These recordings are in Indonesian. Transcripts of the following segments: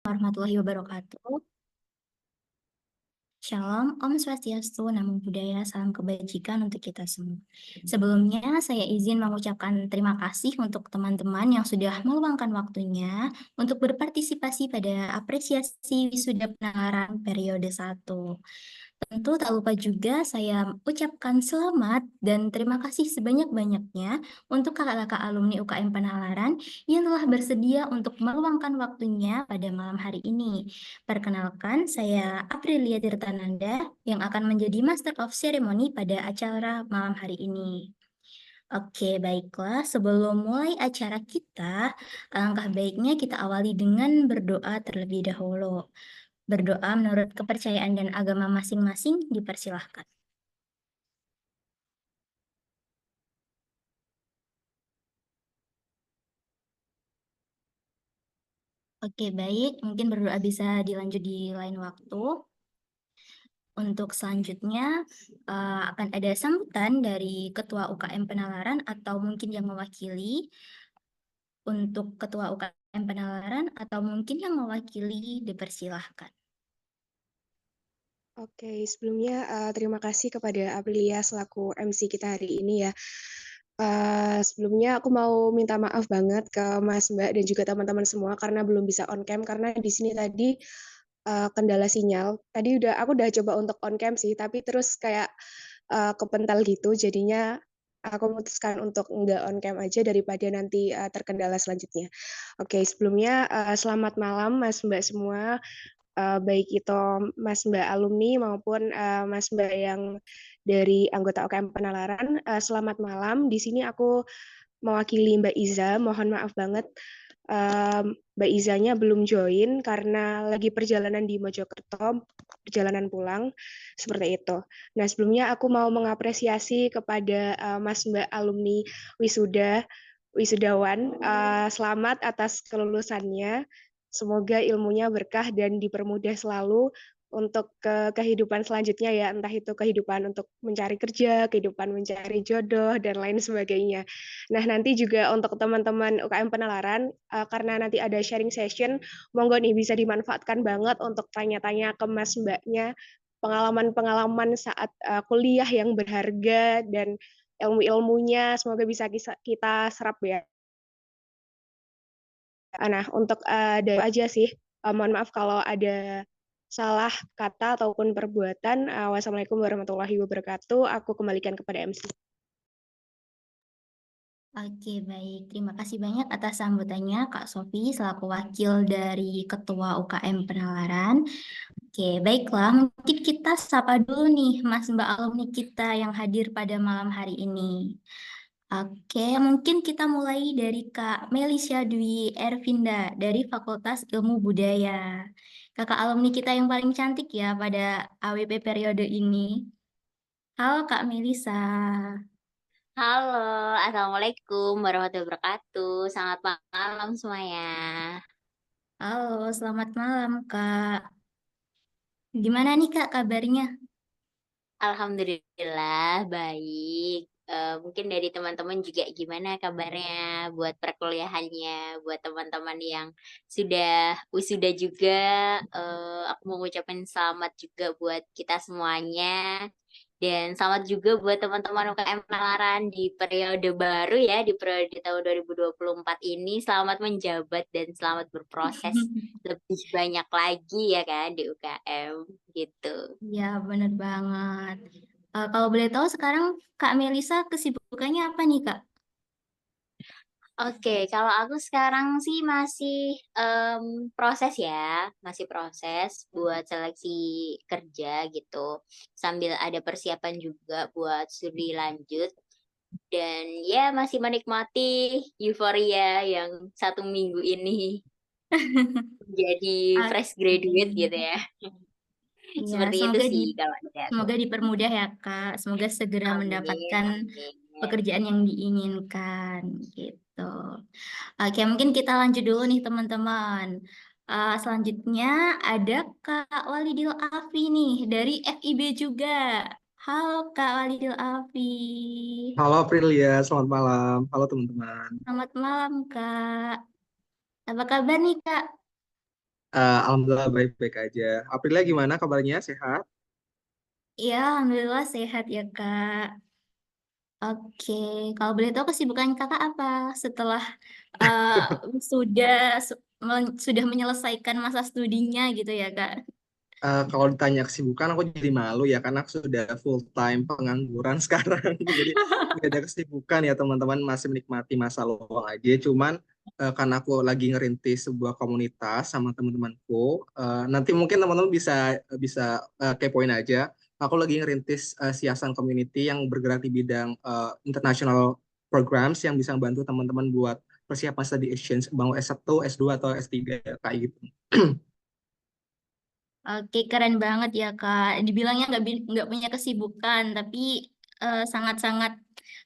Warahmatullahi wabarakatuh. Shalom, Om Swastiastu, Namo Buddhaya, salam kebajikan untuk kita semua. Sebelumnya, saya izin mengucapkan terima kasih untuk teman-teman yang sudah meluangkan waktunya untuk berpartisipasi pada apresiasi wisuda penalaran periode 1. Tentu tak lupa juga saya ucapkan selamat dan terima kasih sebanyak-banyaknya untuk kakak-kakak alumni UKM Penalaran yang telah bersedia untuk meluangkan waktunya pada malam hari ini. Perkenalkan, saya Aprilia Tirtananda yang akan menjadi Master of Ceremony pada acara malam hari ini. Oke, baiklah. Sebelum mulai acara kita, alangkah baiknya kita awali dengan berdoa terlebih dahulu. Berdoa menurut kepercayaan dan agama masing-masing dipersilahkan. Oke, baik. Mungkin berdoa bisa dilanjut di lain waktu. Untuk selanjutnya akan ada sambutan dari Ketua UKM Penalaran atau mungkin yang mewakili. Untuk Ketua UKM Penalaran atau mungkin yang mewakili dipersilahkan. Oke, sebelumnya terima kasih kepada Aprilia selaku MC kita hari ini ya. Sebelumnya aku mau minta maaf banget ke Mas Mbak dan juga teman-teman semua karena belum bisa on cam karena di sini tadi kendala sinyal. Tadi aku udah coba untuk on cam sih, tapi terus kayak kepental gitu, jadinya aku memutuskan untuk nggak on cam aja daripada nanti terkendala selanjutnya. Oke, sebelumnya selamat malam Mas Mbak semua. Baik itu Mas Mbak alumni maupun Mas Mbak yang dari anggota UKM Penalaran. Selamat malam. Di sini aku mewakili Mbak Iza. Mohon maaf banget Mbak Izanya belum join karena lagi perjalanan di Mojokerto, perjalanan pulang seperti itu. Nah, sebelumnya aku mau mengapresiasi kepada Mas Mbak alumni wisudawan. Selamat atas kelulusannya. Semoga ilmunya berkah dan dipermudah selalu untuk kehidupan selanjutnya ya, entah itu kehidupan untuk mencari kerja, kehidupan mencari jodoh, dan lain sebagainya. Nah, nanti juga untuk teman-teman UKM Penalaran, karena nanti ada sharing session, monggo nih bisa dimanfaatkan banget untuk tanya-tanya ke Mas Mbaknya, pengalaman-pengalaman saat kuliah yang berharga, dan ilmu-ilmunya semoga bisa kita serap ya. Nah, untuk dari aja sih, mohon maaf kalau ada salah kata ataupun perbuatan. Wassalamualaikum warahmatullahi wabarakatuh. Aku kembalikan kepada MC. Oke, baik. Terima kasih banyak atas sambutannya Kak Sofi selaku wakil dari Ketua UKM Penalaran. Oke, baiklah. Mungkin kita sapa dulu nih Mas Mbak alumni kita yang hadir pada malam hari ini. Oke, mungkin kita mulai dari Kak Melisha Dwi Ervinda dari Fakultas Ilmu Budaya. Kakak alumni kita yang paling cantik ya pada AWP periode ini. Halo Kak Melisa. Halo, Assalamualaikum warahmatullahi wabarakatuh. Selamat malam semuanya. Halo, selamat malam Kak. Gimana nih Kak kabarnya? Alhamdulillah, baik. Mungkin dari teman-teman juga gimana kabarnya buat perkuliahannya, buat teman-teman yang sudah wisuda juga. Aku mau ngucapin selamat juga buat kita semuanya. Dan selamat juga buat teman-teman UKM Penalaran di periode baru ya, di periode tahun 2024 ini. Selamat menjabat dan selamat berproses lebih banyak lagi ya kan di UKM gitu. Ya, bener banget. Kalau boleh tahu sekarang Kak Melisa kesibukannya apa nih Kak? Oke, kalau aku sekarang sih masih proses ya, masih proses buat seleksi kerja gitu. Sambil ada persiapan juga buat studi lanjut. Dan ya masih menikmati euforia yang 1 minggu ini jadi fresh graduate gitu Oke. ya. Ya, Seperti itu sih kalau dari aku. semoga dipermudah ya Kak. Semoga segera Amin, mendapatkan amin. pekerjaan yang diinginkan gitu. Oke, mungkin kita lanjut dulu nih teman-teman. Selanjutnya ada Kak Walidil Afi nih dari FIB juga. Halo Kak Walidil Afi. Halo Aprilia, selamat malam. Halo teman-teman. Selamat malam Kak. Apa kabar nih Kak? Alhamdulillah baik-baik aja. Aprilia gimana kabarnya? Sehat? Iya, alhamdulillah sehat ya Kak. Oke, kalau boleh tahu kesibukan Kakak apa setelah eh, sudah sudah menyelesaikan masa studinya gitu ya Kak? Kalau ditanya kesibukan, aku jadi malu ya, karena aku sudah full time pengangguran sekarang. Jadi nggak ada kesibukan ya teman-teman, masih menikmati masa luang aja. Cuman karena aku lagi ngerintis sebuah komunitas sama teman-temanku, nanti mungkin teman-teman bisa bisa kepoin aja. Aku lagi ngerintis Siasan Community yang bergerak di bidang international programs yang bisa membantu teman-teman buat persiapan study exchange, bangun S1, S2, atau S3 kayak gitu. Oke, keren banget ya Kak. Dibilangnya nggak punya kesibukan, tapi sangat-sangat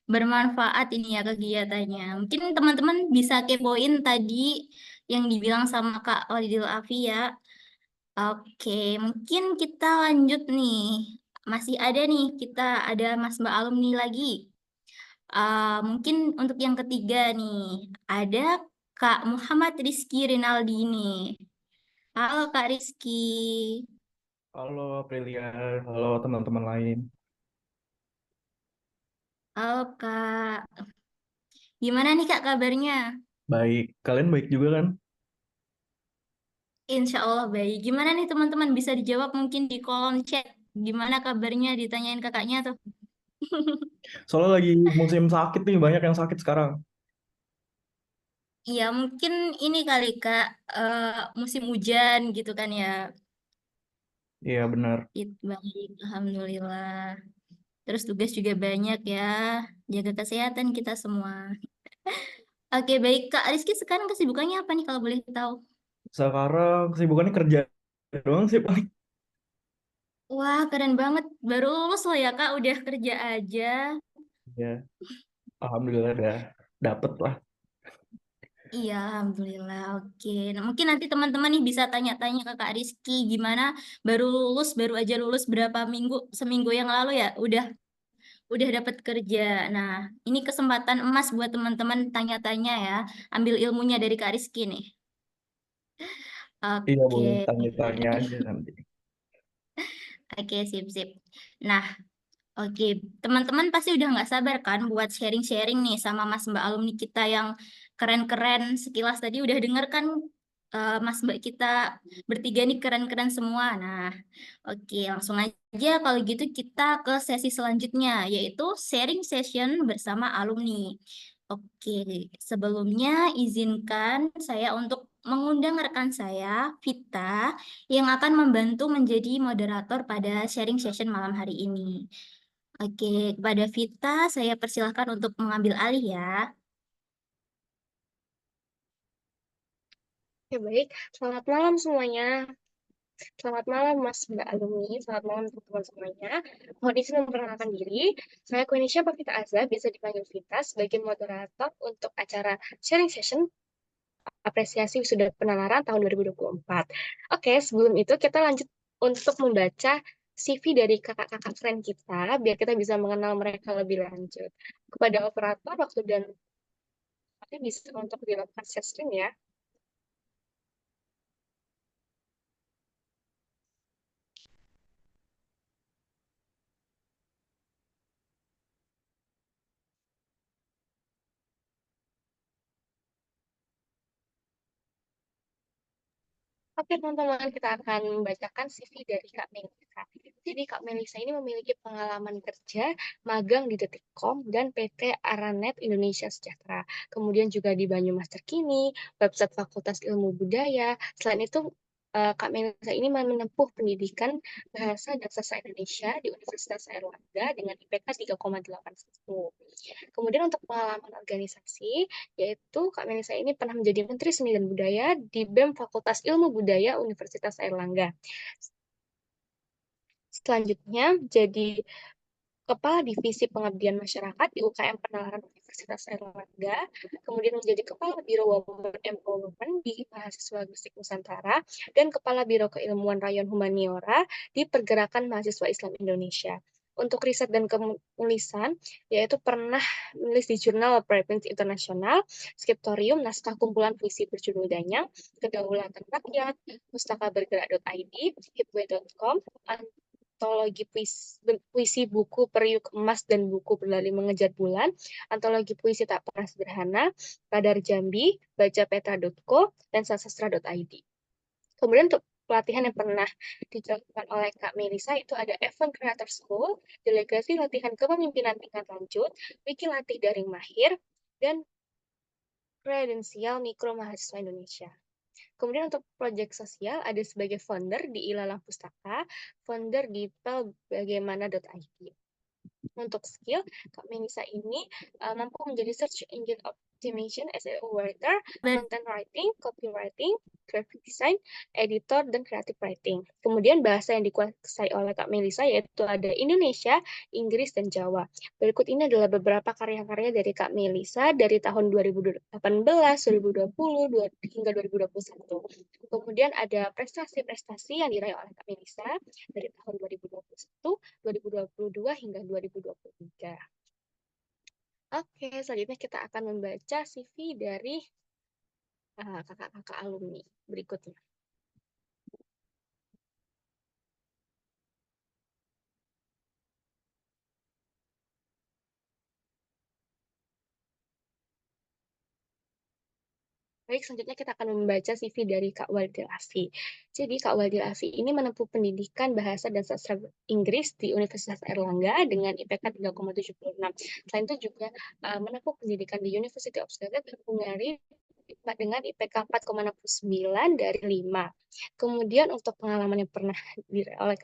bermanfaat ini ya kegiatannya. Mungkin teman-teman bisa kepoin tadi yang dibilang sama Kak Walidil Afi ya. Oke, mungkin kita lanjut nih. Masih ada nih, kita ada Mas Mbak alumni lagi. Mungkin untuk yang ketiga nih, ada Kak Muhammad Rizky Rinaldi nih. Halo Kak Rizky. Halo Aprilia, halo teman-teman lain. Halo Kak. Gimana nih Kak kabarnya? Baik, kalian baik juga kan? Insya Allah baik. Gimana nih teman-teman bisa dijawab mungkin di kolom chat. Gimana kabarnya ditanyain kakaknya tuh. Soalnya lagi musim sakit nih, banyak yang sakit sekarang. Iya mungkin ini kali Kak musim hujan gitu kan ya. Iya benar. Baik, Alhamdulillah. Terus tugas juga banyak ya. Jaga kesehatan kita semua. Oke baik Kak Rizky sekarang kesibukannya apa nih kalau boleh tahu? Sekarang kesibukannya kerja doang sih paling. Wah keren banget. Baru lulus loh ya Kak udah kerja aja. Ya, alhamdulillah udah dapet lah. Iya, alhamdulillah. Oke. Nah, mungkin nanti teman-teman nih bisa tanya-tanya ke Kak Rizky gimana baru lulus, baru aja lulus berapa minggu, seminggu yang lalu ya, udah dapat kerja. Nah, ini kesempatan emas buat teman-teman tanya-tanya ya, ambil ilmunya dari Kak Rizky nih. Iya Oke. boleh tanya-tanya aja nanti. Oke, sip-sip. Nah, oke, teman-teman pasti udah nggak sabar kan buat sharing-sharing nih sama Mas Mbak alumni kita yang keren-keren sekilas tadi udah denger kan Mas Mbak kita bertiga nih keren-keren semua. Nah, oke langsung aja kalau gitu kita ke sesi selanjutnya yaitu sharing session bersama alumni. Oke, sebelumnya izinkan saya untuk mengundang rekan saya, Vita, yang akan membantu menjadi moderator pada sharing session malam hari ini. Oke, kepada Vita, saya persilahkan untuk mengambil alih ya. Oke, baik. Selamat malam semuanya. Selamat malam Mas Mbak alumni, selamat malam teman-teman semuanya. Mohon izin memperkenalkan diri. Saya Quenisha Pavita Azza, biasa dipanggil Vita, sebagai moderator untuk acara sharing session apresiasi wisuda penalaran tahun 2024. Oke, sebelum itu kita lanjut untuk membaca CV dari kakak-kakak keren kita, biar kita bisa mengenal mereka lebih lanjut. Kepada operator, waktu dan tempatnya bisa untuk dilakukan share screen ya. Oke, teman-teman, kita akan membacakan CV dari Kak Melisa. Jadi, Kak Melisa ini memiliki pengalaman kerja, magang di Detikcom, dan PT Aranet Indonesia Sejahtera. Kemudian juga di Banyumas Terkini, website Fakultas Ilmu Budaya. Selain itu, Kak Melisa ini menempuh pendidikan Bahasa dan Sastra Indonesia di Universitas Airlangga dengan IPK 3,81. Kemudian untuk pengalaman organisasi, yaitu Kak Melisa ini pernah menjadi Menteri Seni dan Budaya di BEM Fakultas Ilmu Budaya Universitas Airlangga. Selanjutnya, jadi Kepala Divisi Pengabdian Masyarakat di UKM Penalaran Universitas Airlangga, kemudian menjadi Kepala Biro Women Empowerment di Mahasiswa Gresik Nusantara, dan Kepala Biro Keilmuan Rayon Humaniora di Pergerakan Mahasiswa Islam Indonesia. Untuk riset dan penulisan, yaitu pernah menulis di Jurnal Preprint Internasional, Skriptorium, naskah kumpulan puisi berjudul Danyang, Kedaulatan Rakyat, pustakabergerak.id, hitway.com, antologi puisi buku Periuk Emas dan buku Berlari Mengejar Bulan, antologi puisi Tak Pernah Sederhana, Radar Jambi, bacapeta.co, dan sastra.id. Kemudian untuk pelatihan yang pernah dilakukan oleh Kak Melisa itu ada Event Creator School, delegasi latihan kepemimpinan tingkat lanjut, wiki latih daring mahir, dan kredensial mikro mahasiswa Indonesia. Kemudian untuk proyek sosial ada sebagai founder di Ilalang Pustaka, founder di pelbagaimana.id. Untuk skill, Kak Melisa ini mampu menjadi search engine optimization, SEO writer, content writing, copywriting, graphic design, editor, dan creative writing. Kemudian bahasa yang dikuasai oleh Kak Melisa yaitu ada Indonesia, Inggris, dan Jawa. Berikut ini adalah beberapa karya-karya dari Kak Melisa dari tahun 2018, 2020, hingga 2021. Kemudian ada prestasi-prestasi yang diraih oleh Kak Melisa dari tahun 2021, 2022, hingga 2023. Oke, selanjutnya kita akan membaca CV dari kakak-kakak alumni berikutnya. Baik, selanjutnya kita akan membaca CV dari Kak Waldil Afi. Jadi, Kak Waldil Afi ini menempuh pendidikan bahasa dan sastra Inggris di Universitas Airlangga dengan IPK 3,76. Selain itu juga menempuh pendidikan di University of Scotland Hungary dengan IPK 4,69 dari 5. Kemudian untuk pengalaman yang pernah diraih oleh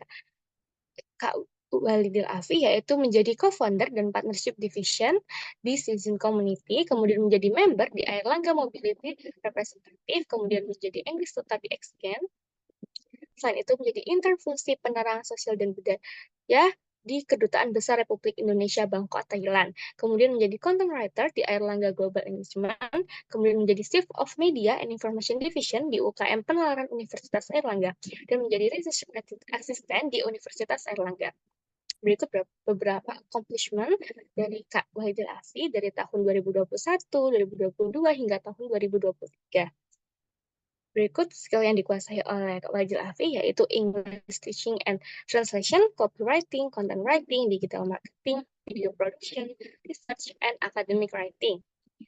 Kak Walidil Afi yaitu menjadi co-founder dan partnership division di Citizen Community, kemudian menjadi member di Airlangga Mobility Representative, kemudian menjadi English Study Exchange. Selain itu menjadi interfungsi penerangan sosial dan budaya di Kedutaan Besar Republik Indonesia Bangkok, Thailand. Kemudian menjadi content writer di Airlangga Global Engagement, kemudian menjadi Chief of Media and Information Division di UKM Penalaran Universitas Airlangga, dan menjadi Research Assistant di Universitas Airlangga. Berikut beberapa accomplishment dari Kak Wahidil Afi dari tahun 2021, 2022, hingga tahun 2023. Berikut skill yang dikuasai oleh Kak Wahidil Afi yaitu English Teaching and Translation, Copywriting, Content Writing, Digital Marketing, Video Production, Research, and Academic Writing.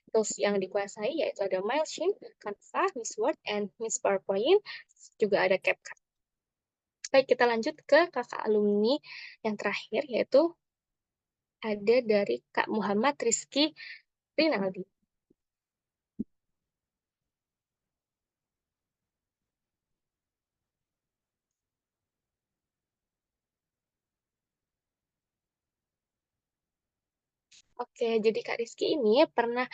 Tools yang dikuasai yaitu ada Mailchimp, Canva, Miss Word, and Miss PowerPoint, juga ada CapCut. Baik, kita lanjut ke kakak alumni yang terakhir, yaitu ada dari Kak Muhammad Rizky Rinaldi. Oke, jadi Kak Rizky ini pernah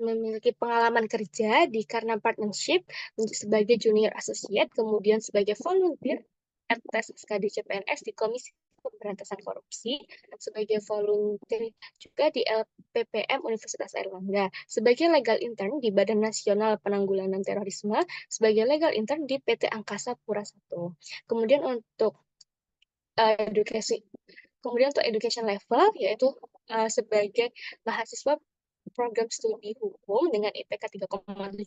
memiliki pengalaman kerja di Karna Partnership sebagai junior associate, kemudian sebagai volunteer at SKD CPNS di Komisi Pemberantasan Korupsi, sebagai volunteer juga di LPPM Universitas Airlangga, sebagai legal intern di Badan Nasional Penanggulangan Terorisme, sebagai legal intern di PT Angkasa Pura I. Kemudian untuk education level yaitu sebagai mahasiswa program studi hukum dengan IPK 3,75.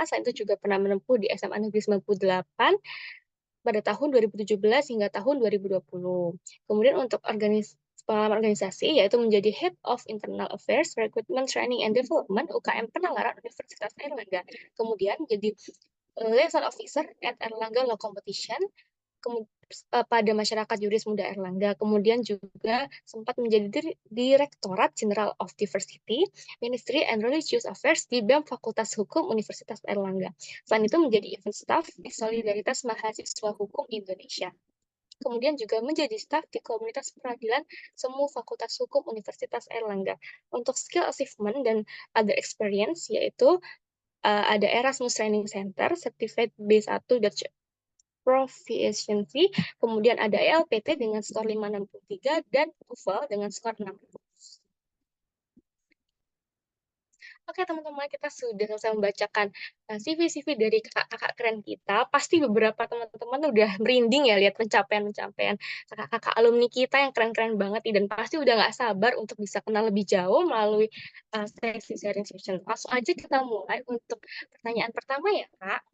Selain itu juga pernah menempuh di SMA Negeri 98 pada tahun 2017 hingga tahun 2020. Kemudian untuk pengalaman organisasi yaitu menjadi Head of Internal Affairs, Recruitment, Training, and Development UKM Penalaran Universitas Airlangga. Kemudian menjadi Liaison Officer at Airlangga Law Competition pada Masyarakat Juris Muda Airlangga. Kemudian juga sempat menjadi Direktorat Jenderal of Diversity, Ministry and Religious Affairs di BEM Fakultas Hukum Universitas Airlangga. Selain itu menjadi event staff di Solidaritas Mahasiswa Hukum Indonesia. Kemudian juga menjadi staf di Komunitas Peradilan Semu Fakultas Hukum Universitas Airlangga. Untuk skill achievement dan other experience yaitu ada Erasmus Training Center, Certified B1 Dutch Proficiency, kemudian ada ELPT dengan skor 563 dan TOEFL dengan skor 6. Oke teman-teman, kita sudah selesai membacakan CV-CV dari kakak-kakak keren kita. Pasti beberapa teman-teman udah merinding ya lihat pencapaian-pencapaian kakak-kakak alumni kita yang keren-keren banget nih. Dan pasti udah nggak sabar untuk bisa kenal lebih jauh melalui sesi sharing session. Langsung aja kita mulai untuk pertanyaan pertama ya Kak.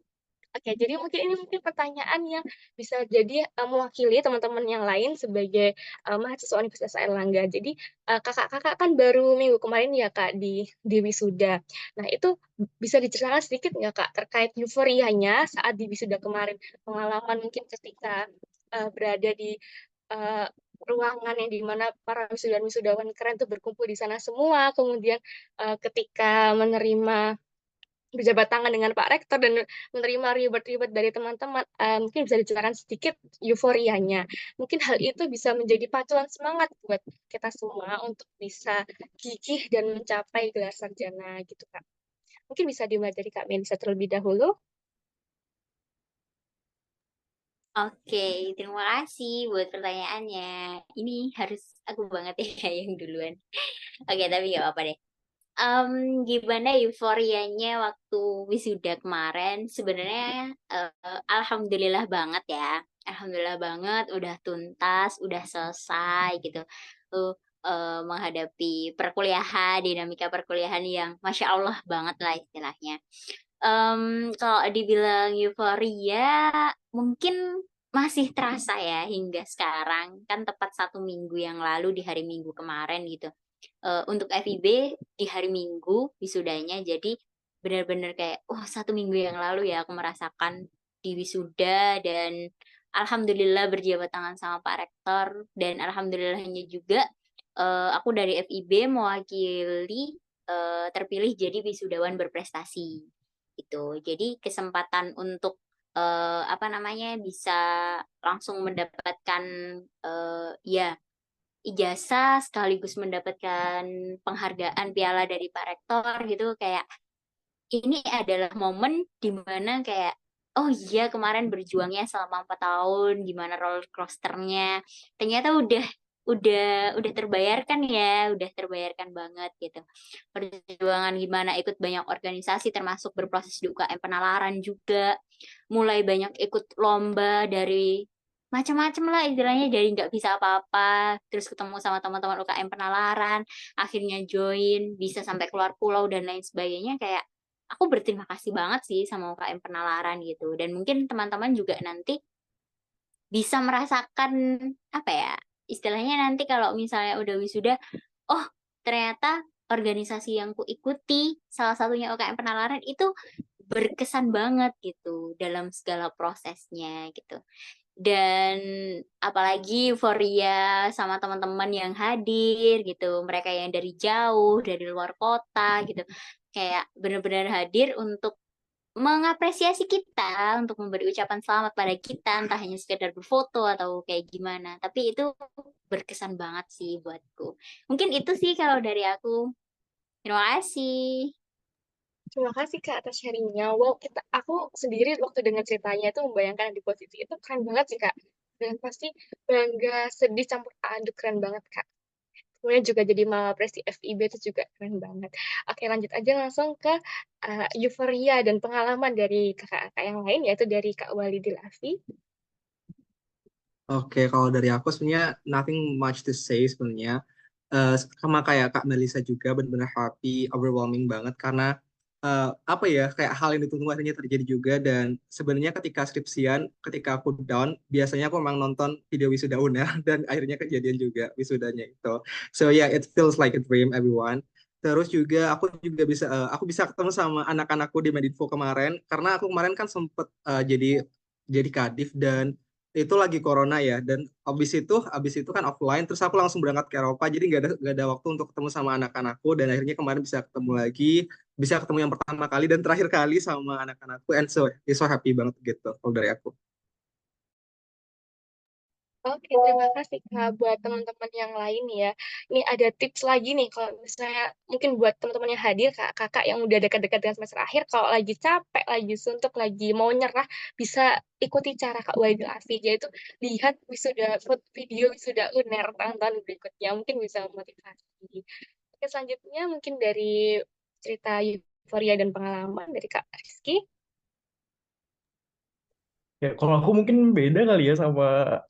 Oke, jadi mungkin pertanyaan yang bisa jadi mewakili teman-teman yang lain sebagai mahasiswa Universitas Airlangga. Jadi kakak-kakak kan baru minggu kemarin ya Kak di wisuda. Nah itu bisa diceritakan sedikit nggak Kak terkait euforianya saat di wisuda kemarin, pengalaman mungkin ketika berada di uh, ruangan yang dimana para wisudawan keren tuh berkumpul di sana semua, kemudian ketika menerima berjabat tangan dengan Pak Rektor dan menerima reward-reward dari teman-teman, mungkin bisa diceritakan sedikit euforianya. Mungkin hal itu bisa menjadi pacuan semangat buat kita semua untuk bisa gigih dan mencapai gelar sarjana gitu, Kak. Mungkin bisa dimulai dari Kak Melisa terlebih dahulu. Oke, terima kasih buat pertanyaannya. Ini harus aku banget ya yang duluan. Oke, tapi nggak apa-apa deh. Gimana euforianya waktu wisuda kemarin? Sebenarnya alhamdulillah banget ya. Alhamdulillah banget udah tuntas, udah selesai gitu. Tuh menghadapi perkuliahan, dinamika perkuliahan yang Masya Allah banget lah istilahnya. Kalau dibilang euforia, mungkin masih terasa ya hingga sekarang. Kan tepat 1 minggu yang lalu di hari Minggu kemarin gitu. Untuk FIB di hari Minggu wisudanya, jadi benar-benar kayak, oh 1 minggu yang lalu ya aku merasakan di wisuda dan alhamdulillah berjabat tangan sama Pak Rektor dan alhamdulillahnya juga aku dari FIB mewakili terpilih jadi wisudawan berprestasi gitu. Jadi kesempatan untuk apa namanya bisa langsung mendapatkan ya ijazah sekaligus mendapatkan penghargaan piala dari Pak Rektor gitu kayak ini adalah momen di mana kayak oh iya kemarin berjuangnya selama 4 tahun gimana roller coasternya ternyata udah terbayarkan ya udah terbayarkan banget gitu perjuangan gimana ikut banyak organisasi termasuk berproses di UKM Penalaran juga mulai banyak ikut lomba dari macam-macam lah istilahnya dari nggak bisa apa-apa terus ketemu sama teman-teman UKM Penalaran akhirnya join bisa sampai keluar pulau dan lain sebagainya kayak aku berterima kasih banget sih sama UKM Penalaran gitu dan mungkin teman-teman juga nanti bisa merasakan apa ya istilahnya nanti kalau misalnya udah wisuda oh ternyata organisasi yang ku ikuti salah satunya UKM Penalaran itu berkesan banget gitu dalam segala prosesnya gitu dan apalagi euforia sama teman-teman yang hadir gitu mereka yang dari jauh dari luar kota gitu kayak benar-benar hadir untuk mengapresiasi kita untuk memberi ucapan selamat pada kita entah hanya sekedar berfoto atau kayak gimana tapi itu berkesan banget sih buatku mungkin itu sih kalau dari aku terima kasih. Terima kasih Kak atas sharingnya. Wow, aku sendiri waktu dengar ceritanya itu membayangkan di posisi itu keren banget sih Kak. Dan pasti bangga, sedih, campur aduk keren banget Kak. Kemudian juga jadi Mawapres di FIB itu juga keren banget. Oke, lanjut aja langsung ke euforia dan pengalaman dari kakak-kakak yang lain, yaitu dari Kak Walidil Afi. Oke, kalau dari aku sebenarnya nothing much to say sebenarnya. Sama kayak Kak Melisa juga benar-benar happy, overwhelming banget karena apa ya kayak hal yang ditunggu akhirnya terjadi juga dan sebenarnya ketika skripsian, ketika aku down, biasanya aku memang nonton video wisuda UNER dan akhirnya kejadian juga wisudanya itu. So yeah, it feels like a dream everyone. Terus juga aku bisa ketemu sama anak-anakku di Medinfo kemarin karena aku kemarin kan sempet jadi kadif dan itu lagi corona ya dan abis itu kan offline terus aku langsung berangkat ke Eropa jadi nggak ada waktu untuk ketemu sama anak-anakku dan akhirnya kemarin bisa ketemu lagi bisa ketemu yang pertama kali dan terakhir kali sama anak-anakku and so happy banget gitu kalau dari aku. Oke, terima kasih Kak buat teman-teman yang lain ya. Ini ada tips lagi nih kalau misalnya mungkin buat teman-teman yang hadir, kakak yang udah dekat-dekat dengan semester akhir, kalau lagi capek, lagi suntuk, lagi mau nyerah, bisa ikuti cara Kak Wahidul Afi, yaitu lihat video wisuda UNER tahun-tahun berikutnya, mungkin bisa memotivasi. Oke, selanjutnya mungkin dari cerita euforia dan pengalaman dari Kak Rizky. Ya, kalau aku mungkin beda kali ya sama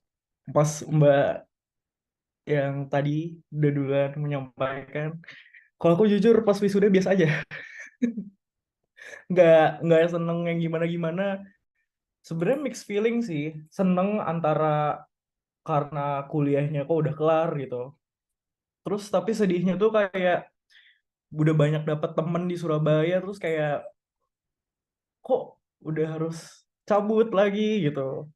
pas Mbak yang tadi udah duluan menyampaikan. Kalau aku jujur pas wisuda biasa aja, nggak seneng yang gimana-gimana. Sebenarnya mixed feeling sih, seneng antara karena kuliahnya kok udah kelar gitu. Terus tapi sedihnya tuh kayak udah banyak dapat temen di Surabaya, terus kayak kok udah harus cabut lagi gitu.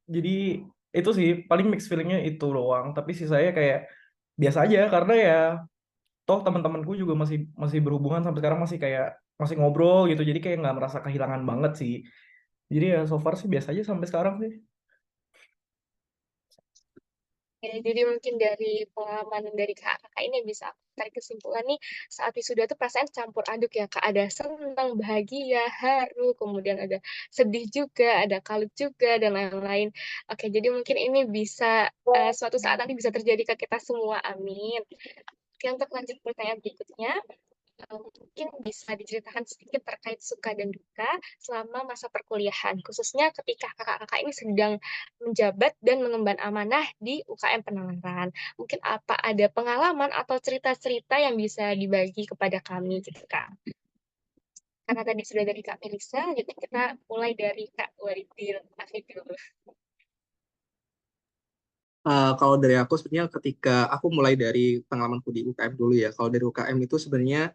Jadi itu sih paling mixed feelingnya itu doang. Tapi sisanya kayak biasa aja karena ya toh teman-temanku juga masih masih berhubungan sampai sekarang, masih ngobrol gitu. Jadi kayak nggak merasa kehilangan banget sih. Jadi ya so far sih biasa aja sampai sekarang sih. Ya, jadi mungkin dari pengalaman dari kakak ini bisa aku tarik kesimpulan nih, saat wisuda tuh perasaan campur aduk ya Kak, ada senang, bahagia, haru, kemudian ada sedih juga, ada kalut juga, dan lain-lain. Oke, jadi mungkin ini bisa suatu saat nanti bisa terjadi ke kita semua, amin. Oke, untuk lanjut pertanyaan berikutnya, mungkin bisa diceritakan sedikit terkait suka dan duka selama masa perkuliahan, khususnya ketika kakak-kakak ini sedang menjabat dan mengemban amanah di UKM Penalaran. Mungkin apa ada pengalaman atau cerita-cerita yang bisa dibagi kepada kami gitu Kak. Karena tadi sudah dari Kak Melisa, jadi kita mulai dari Kak Walidil Afif dulu. Kalau dari aku sebenarnya ketika aku mulai dari pengalamanku di UKM dulu ya. Kalau dari UKM itu sebenarnya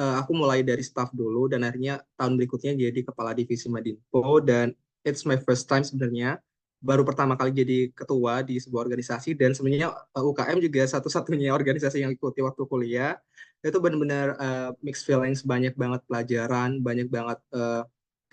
aku mulai dari staff dulu dan akhirnya tahun berikutnya jadi kepala divisi Madinpo dan it's my first time sebenarnya. Baru pertama kali jadi ketua di sebuah organisasi dan sebenarnya UKM juga satu-satunya organisasi yang ikuti waktu kuliah. Itu benar-benar mixed feelings, banyak banget pelajaran, banyak banget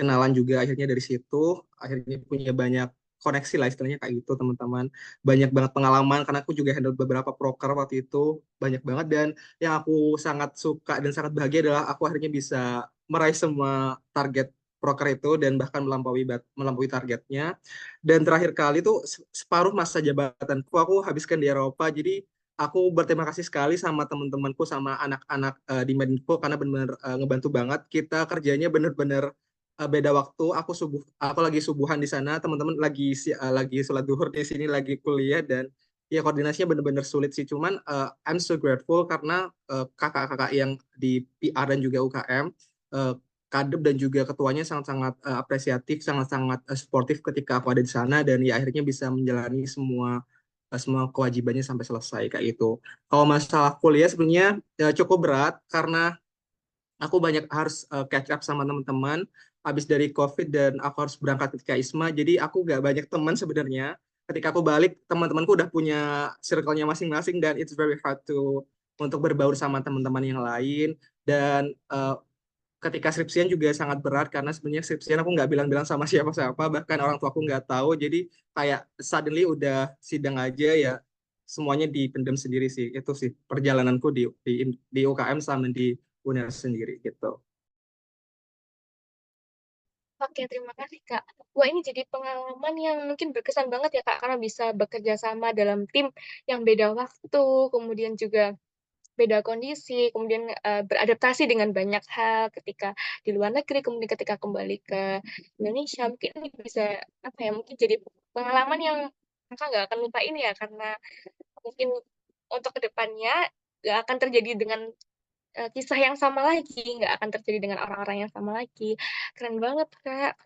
kenalan juga akhirnya dari situ. Akhirnya punya banyak koneksi lah istilahnya kayak gitu teman-teman, banyak banget pengalaman karena aku juga handle beberapa proker waktu itu, banyak banget. Dan yang aku sangat suka dan sangat bahagia adalah aku akhirnya bisa meraih semua target proker itu dan bahkan melampaui targetnya. Dan terakhir kali itu separuh masa jabatanku aku habiskan di Eropa. Jadi aku berterima kasih sekali sama teman-temanku, sama anak-anak di Medinfo karena benar-benar ngebantu banget. Kita kerjanya benar-benar beda waktu. Aku lagi subuhan di sana, teman-teman lagi sholat duhur di sini, lagi kuliah. Dan ya koordinasinya benar-benar sulit sih. Cuman I'm so grateful karena kakak-kakak yang di PR dan juga UKM, kadep dan juga ketuanya sangat-sangat apresiatif, sangat-sangat sportif ketika aku ada di sana. Dan ya akhirnya bisa menjalani semua kewajibannya sampai selesai kayak gitu. Kalau masalah kuliah sebenarnya cukup berat karena aku banyak harus catch up sama teman-teman habis dari COVID dan aku harus berangkat ketika ISMA. Jadi aku gak banyak teman sebenarnya. Ketika aku balik, teman-temanku udah punya circle-nya masing-masing dan it's very hard untuk berbaur sama teman-teman yang lain. Dan ketika skripsian juga sangat berat karena sebenarnya skripsian aku nggak bilang-bilang sama siapa-siapa, bahkan orang tua aku nggak tahu. Jadi kayak suddenly udah sidang aja ya, semuanya dipendam sendiri sih. Itu sih perjalananku di UKM sama di UNER sendiri gitu. Oke, terima kasih Kak. Wah, ini jadi pengalaman yang mungkin berkesan banget ya Kak, karena bisa bekerja sama dalam tim yang beda waktu, kemudian juga beda kondisi, kemudian beradaptasi dengan banyak hal ketika di luar negeri, kemudian ketika kembali ke Indonesia. Mungkin ini bisa, apa ya, mungkin jadi pengalaman yang Kakak nggak akan lupain ya, karena mungkin untuk kedepannya nggak akan terjadi dengan kisah yang sama lagi, nggak akan terjadi dengan orang-orang yang sama lagi. Keren banget, Kak.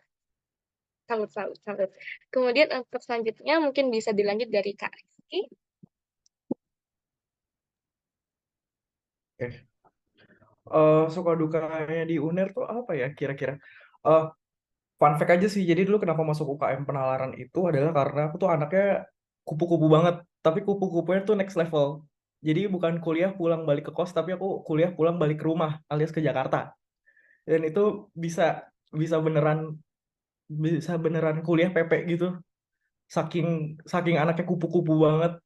Salut, salut, salut. Kemudian untuk selanjutnya mungkin bisa dilanjut dari Kak Rizky. Oke. Suka dukanya di UNER tuh apa ya kira-kira? Fun fact aja sih, jadi dulu kenapa masuk UKM Penalaran itu adalah karena aku tuh anaknya kupu-kupu banget, tapi kupu-kupunya tuh next level. Jadi bukan kuliah pulang balik ke kos, tapi aku kuliah pulang balik ke rumah alias ke Jakarta. Dan itu bisa bisa beneran bisa beneran kuliah PP gitu. Saking saking anaknya kupu-kupu banget.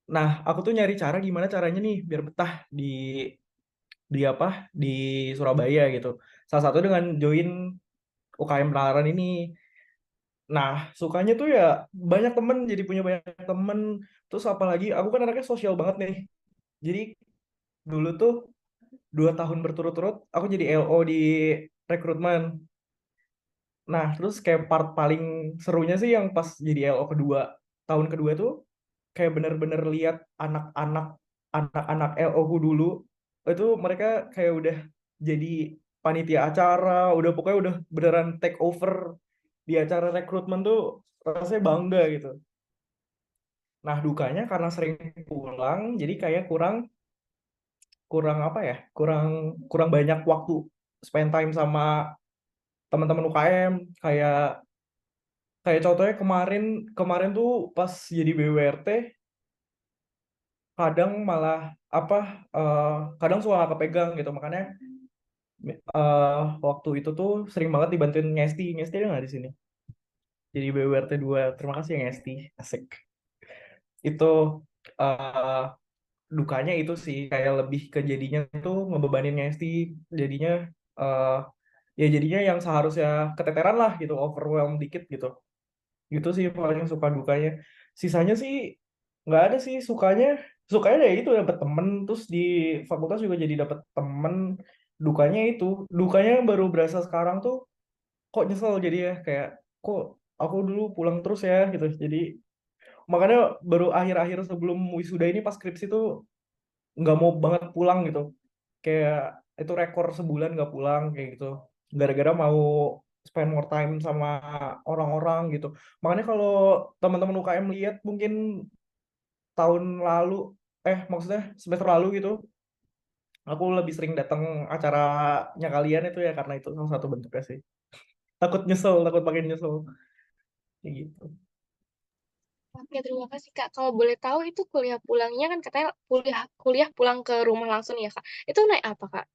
Nah, aku tuh nyari cara gimana caranya nih biar betah di apa di Surabaya gitu. Salah satu dengan join UKM Penalaran ini. Nah, sukanya tuh ya banyak temen, jadi punya banyak temen. Terus apalagi aku kan anaknya sosial banget nih. Jadi dulu tuh 2 tahun berturut-turut aku jadi LO di rekrutmen. Nah, terus kayak part paling serunya sih yang pas jadi LO tahun kedua tuh kayak bener-bener lihat anak-anak LO ku dulu itu mereka kayak udah jadi panitia acara, udah pokoknya udah beneran take over di acara rekrutmen tuh rasanya bangga gitu. Nah, dukanya karena sering pulang, jadi kayak kurang kurang apa ya? Kurang banyak waktu spend time sama teman-teman UKM kayak kayak contohnya kemarin kemarin tuh pas jadi BWRT kadang malah kadang suka nggak kepegang gitu makanya waktu itu tuh sering banget dibantuin Ngesti ada nggak di sini jadi BWRT 2 terima kasih ya Ngesti asik itu eh, dukanya itu sih kayak lebih ke jadinya tuh ngebebanin Ngesti jadinya eh, ya jadinya yang seharusnya keteteran lah gitu overwhelm dikit gitu gitu sih paling suka dukanya sisanya sih nggak ada sih sukanya ya itu dapet temen terus di fakultas juga jadi dapet temen dukanya yang baru berasa sekarang tuh kok nyesel jadi ya kayak kok aku dulu pulang terus ya gitu jadi makanya baru akhir-akhir sebelum wisuda ini pas skripsi tuh nggak mau banget pulang gitu kayak itu rekor sebulan nggak pulang kayak gitu gara-gara mau spend more time sama orang-orang gitu makanya kalau teman-teman UKM lihat mungkin tahun lalu maksudnya semester lalu gitu aku lebih sering datang acaranya kalian itu ya karena itu salah satu bentuknya sih takut makin nyesel kayak gitu. Oke, terima kasih Kak. Kalau boleh tahu itu kuliah pulangnya kan katanya kuliah kuliah pulang ke rumah langsung ya Kak. Itu naik apa Kak?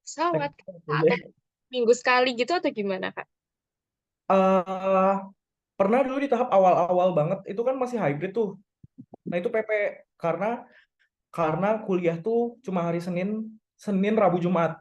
Pesawat atau minggu sekali gitu atau gimana Kak? Eh, pernah dulu di tahap awal-awal banget itu kan masih hybrid tuh nah itu PP karena kuliah tuh cuma hari Senin Rabu Jumat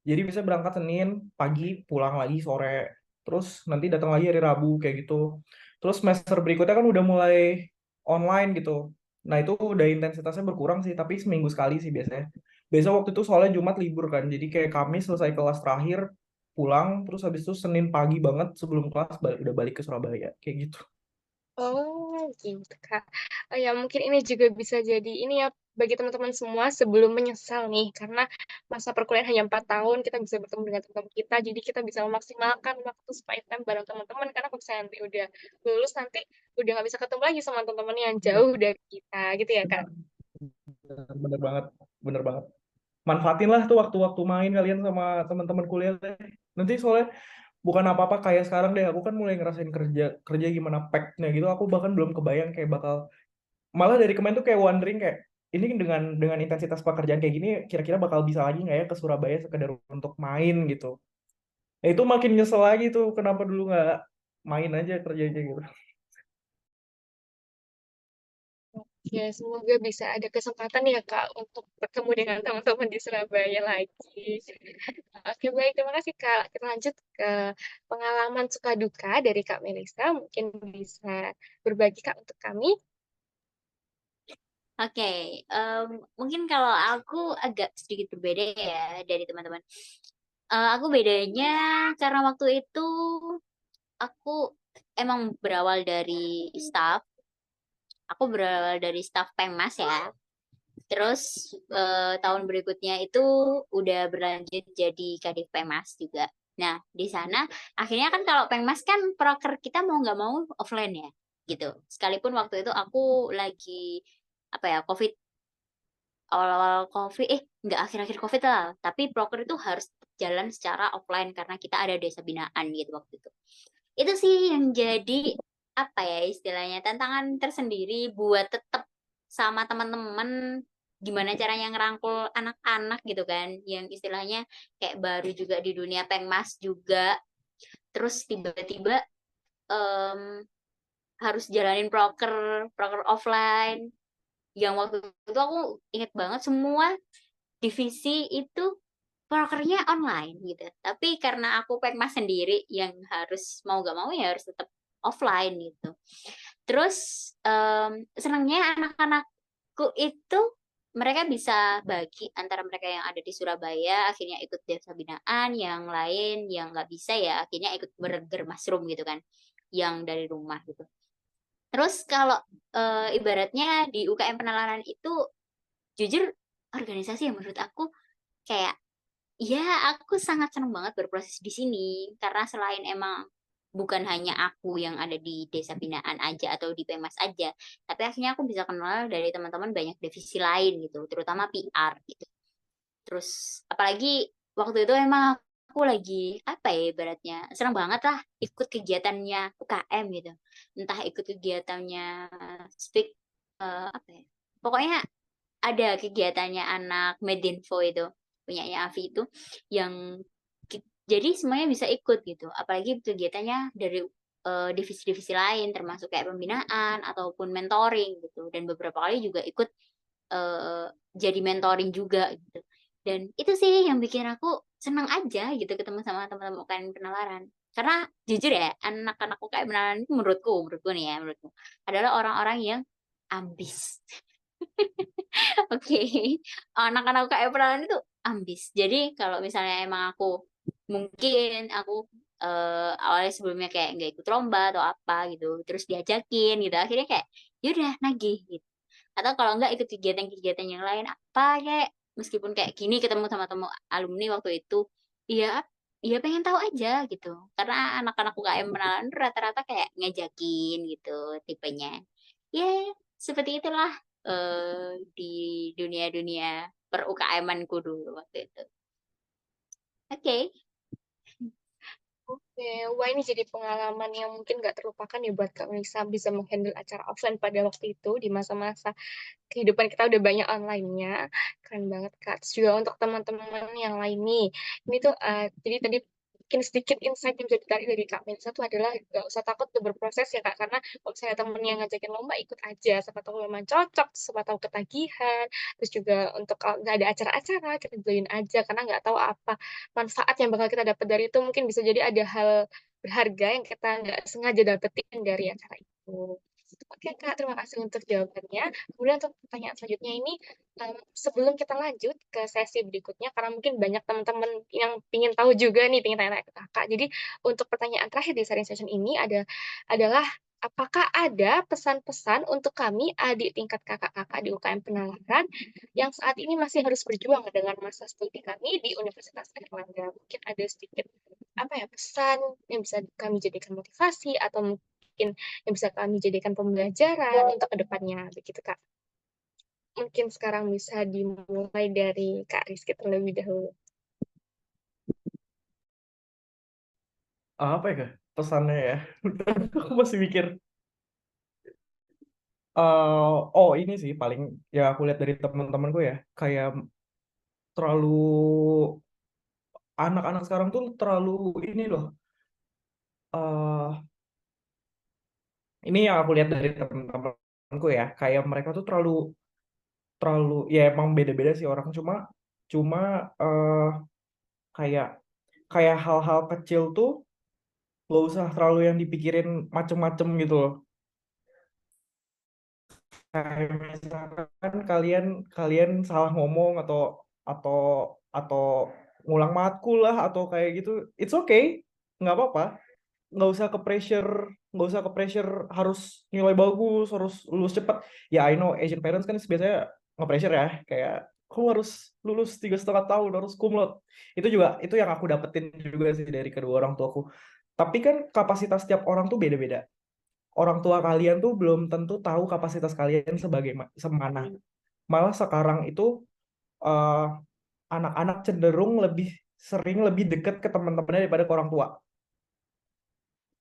jadi bisa berangkat Senin pagi pulang lagi sore terus nanti datang lagi hari Rabu kayak gitu terus semester berikutnya kan udah mulai online gitu nah itu udah intensitasnya berkurang sih tapi seminggu sekali sih biasanya biasa waktu itu soalnya Jumat libur kan jadi kayak Kamis selesai kelas terakhir pulang terus habis itu Senin pagi banget sebelum kelas udah balik ke Surabaya kayak gitu. Oh, gitu Kak. Oh, ya, mungkin ini juga bisa jadi ini ya bagi teman-teman semua sebelum menyesal nih karena masa perkuliahan hanya 4 tahun kita bisa bertemu dengan teman-teman kita jadi kita bisa memaksimalkan waktu spend time bareng teman-teman karena kalau misalnya nanti udah lulus nanti udah nggak bisa ketemu lagi sama teman-teman yang jauh dari kita gitu ya Kak. Bener banget, bener banget. Manfaatin lah tuh waktu-waktu main kalian sama teman-teman kuliah deh. Nanti soalnya bukan apa-apa kayak sekarang deh. Aku kan mulai ngerasain kerja kerja gimana packnya gitu. Aku bahkan belum kebayang kayak bakal malah dari kemarin tuh kayak wondering kayak ini dengan intensitas pekerjaan kayak gini kira-kira bakal bisa lagi nggak ya ke Surabaya sekedar untuk main gitu. Nah, itu makin nyesel lagi tuh kenapa dulu nggak main aja kerjanya gitu. Ya, semoga bisa ada kesempatan ya Kak untuk bertemu dengan teman-teman di Surabaya lagi. Oke, baik. Terima kasih Kak. Kita lanjut ke pengalaman suka duka dari Kak Melisa. Mungkin bisa berbagi Kak untuk kami. Oke, mungkin kalau aku agak sedikit berbeda ya dari teman-teman. Aku bedanya karena waktu itu aku emang berawal dari staff. Aku berawal dari staff Pengmas ya. Terus tahun berikutnya itu udah berlanjut jadi Kadif Pengmas juga. Nah, di sana akhirnya kan kalau Pengmas kan proker kita mau nggak mau offline ya, gitu. Sekalipun waktu itu aku lagi apa ya COVID awal-awal COVID nggak akhir-akhir COVID lah, tapi proker itu harus jalan secara offline karena kita ada desa binaan gitu waktu itu. Itu sih yang jadi apa ya istilahnya tantangan tersendiri buat tetap sama teman-teman gimana caranya ngerangkul anak-anak gitu kan yang istilahnya kayak baru juga di dunia pengmas juga terus tiba-tiba em, harus jalanin proker proker offline yang waktu itu aku inget banget semua divisi itu prokernya online gitu. Tapi karena aku pengmas sendiri yang harus mau gak mau ya harus tetap offline gitu. Terus senangnya anak-anakku itu mereka bisa bagi antara mereka yang ada di Surabaya akhirnya ikut desa binaan, yang lain yang nggak bisa ya akhirnya ikut burger mushroom gitu kan, yang dari rumah gitu. Terus kalau, ibaratnya di UKM penalaran itu jujur organisasi yang menurut aku kayak, ya aku sangat senang banget berproses di sini, karena selain emang bukan hanya aku yang ada di desa binaan aja atau di Pemas aja, tapi akhirnya aku bisa kenal dari teman-teman banyak divisi lain gitu, terutama PR gitu. Terus apalagi waktu itu emang aku lagi, apa ya ibaratnya, senang banget lah ikut kegiatannya UKM gitu. Entah ikut kegiatannya speak, apa ya, pokoknya ada kegiatannya anak Medinfo itu, punyanya Avi itu, yang jadi semuanya bisa ikut gitu. Apalagi kegiatannya dari divisi-divisi lain, termasuk kayak pembinaan ataupun mentoring gitu. Dan beberapa kali juga ikut jadi mentoring juga gitu. Dan itu sih yang bikin aku senang aja gitu ketemu sama teman-teman UKM penalaran. Karena jujur ya, anak-anak UKM penalaran itu menurutku nih ya, menurutku adalah orang-orang yang ambis. Oke, anak-anak UKM penalaran itu ambis. Jadi kalau misalnya emang mungkin aku awalnya sebelumnya kayak nggak ikut lomba atau apa gitu, terus diajakin gitu, akhirnya kayak yaudah nagih gitu. Atau kalau nggak ikut kegiatan-kegiatan yang lain apa kayak meskipun kayak gini ketemu sama temu alumni waktu itu, iya iya pengen tahu aja gitu. Karena anak-anak UKM penalaran rata-rata kayak ngajakin gitu tipenya. Ya, seperti itulah di dunia-dunia per UKM-anku dulu waktu itu. Oke. Oke, wah ini jadi pengalaman yang mungkin nggak terlupakan ya buat Kak Melisa bisa menghandle acara offline pada waktu itu di masa-masa kehidupan kita udah banyak online-nya. Keren banget Kak. Terus juga untuk teman-teman yang lain nih, ini tuh jadi tadi mungkin sedikit insight yang bisa ditarik dari Kak Melisa tuh adalah gak usah takut untuk berproses ya Kak, karena kalau misalnya temen yang ngajakin lomba ikut aja, siapa tahu memang cocok, siapa tahu ketagihan, terus juga untuk kalau nggak ada acara-acara kita join aja karena nggak tahu apa manfaat yang bakal kita dapat dari itu, mungkin bisa jadi ada hal berharga yang kita nggak sengaja dapetin dari acara itu. Oke Kak, terima kasih untuk jawabannya. Kemudian untuk pertanyaan selanjutnya ini, sebelum kita lanjut ke sesi berikutnya, karena mungkin banyak teman-teman yang ingin tahu juga nih, ingin tanya ke Kakak. Jadi untuk pertanyaan terakhir di sharing session ini adalah apakah ada pesan-pesan untuk kami adik tingkat kakak-kakak di UKM Penalaran yang saat ini masih harus berjuang dengan masa studi kami di Universitas Airlangga? Mungkin ada sedikit apa ya pesan yang bisa kami jadikan motivasi atau mungkin yang bisa kami jadikan pembelajaran untuk kedepannya begitu Kak. Mungkin sekarang bisa dimulai dari Kak Rizky terlebih dahulu. Apa ya Kak? Pesannya ya? Aku masih mikir. Oh ini sih paling ya aku lihat dari teman-temanku ya, kayak terlalu anak-anak sekarang tuh terlalu ini loh. eh ini yang aku lihat dari teman-temanku ya, kayak mereka tuh terlalu terlalu ya emang beda-beda sih orang, cuma cuma eh kayak kayak hal-hal kecil tuh gak usah terlalu yang dipikirin macem-macem gitu loh. Kayak misalkan kalian kalian salah ngomong atau atau ngulang matkul lah atau kayak gitu, it's okay, nggak apa-apa. Nggak usah ke pressure harus nilai bagus, harus lulus cepat. Ya I know Asian parents kan biasanya nge-pressure ya, kayak kamu harus lulus 3,5 tahun, harus cum laude. Itu yang aku dapetin juga sih dari kedua orang tuaku. Tapi kan kapasitas tiap orang tuh beda-beda. Orang tua kalian tuh belum tentu tahu kapasitas kalian semana. Malah sekarang itu eh, anak-anak cenderung lebih dekat ke teman-temannya daripada ke orang tua.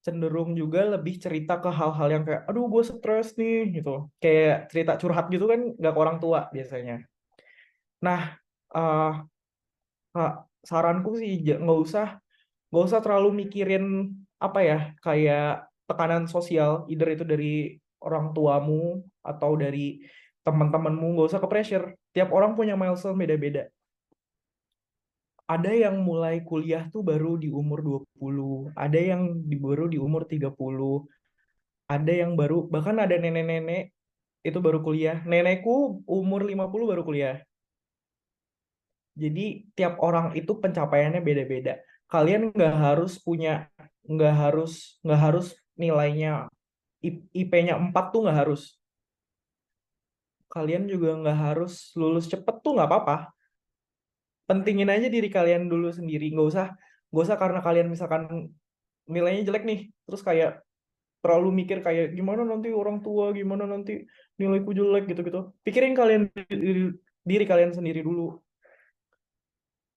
Cenderung juga lebih cerita ke hal-hal yang kayak, aduh gue stres nih gitu. Kayak cerita curhat gitu kan nggak ke orang tua biasanya. Nah, eh, Kak, saranku sih nggak usah terlalu mikirin apa ya, kayak tekanan sosial, either itu dari orang tuamu atau dari teman-temanmu, nggak usah ke pressure. Tiap orang punya milestone beda-beda. Ada yang mulai kuliah tuh baru di umur 20, ada yang baru di umur 30, ada yang baru, bahkan ada nenek-nenek itu baru kuliah. Nenekku umur 50 baru kuliah. Jadi tiap orang itu pencapaiannya beda-beda. Kalian nggak harus nilainya IP-nya 4 tuh nggak harus. Kalian juga nggak harus lulus cepet tuh nggak apa-apa. Pentingin aja diri kalian dulu sendiri. Nggak usah karena kalian misalkan nilainya jelek nih, terus kayak terlalu mikir kayak gimana nanti orang tua, gimana nanti nilaiku jelek gitu-gitu. Pikirin diri kalian sendiri dulu.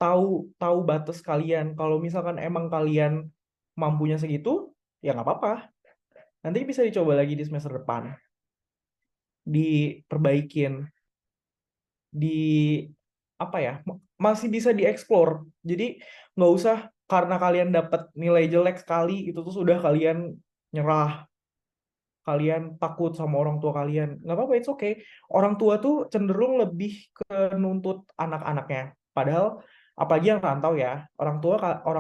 Tahu batas kalian. Kalau misalkan emang kalian mampunya segitu, ya nggak apa-apa. Nanti bisa dicoba lagi di semester depan. Diperbaikin. Di apa ya? Masih bisa dieksplor. Jadi nggak usah karena kalian dapat nilai jelek sekali itu terus udah kalian nyerah. Kalian takut sama orang tua kalian. Nggak apa-apa, it's okay. Orang tua tuh cenderung lebih ke nuntut anak-anaknya. Padahal apalagi yang rantau ya, orang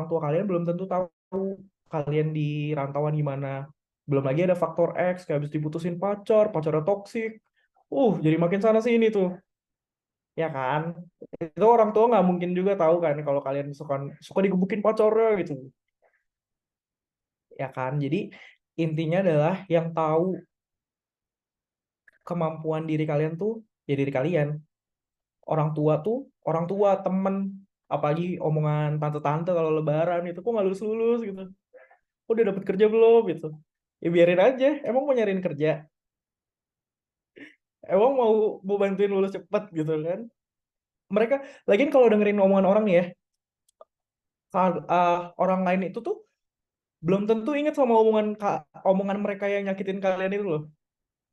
tua kalian belum tentu tahu kalian di rantauan gimana. Belum lagi ada faktor X, kayak habis diputusin pacarnya toksik. Jadi makin sana sini tuh. Ya kan? Itu orang tua nggak mungkin juga tahu kan kalau kalian suka digebukin pacarnya gitu. Ya kan? Jadi intinya adalah yang tahu kemampuan diri kalian tuh ya diri kalian. Orang tua, temen, apalagi omongan tante-tante kalau lebaran itu kok nggak lulus-lulus gitu. Udah dapet kerja belum gitu. Ya biarin aja, emang mau nyariin kerja. Emang mau bantuin lulus cepet gitu kan. Mereka, lagian kalau dengerin omongan orang nih ya, orang lain itu tuh belum tentu ingat sama omongan mereka yang nyakitin kalian itu loh.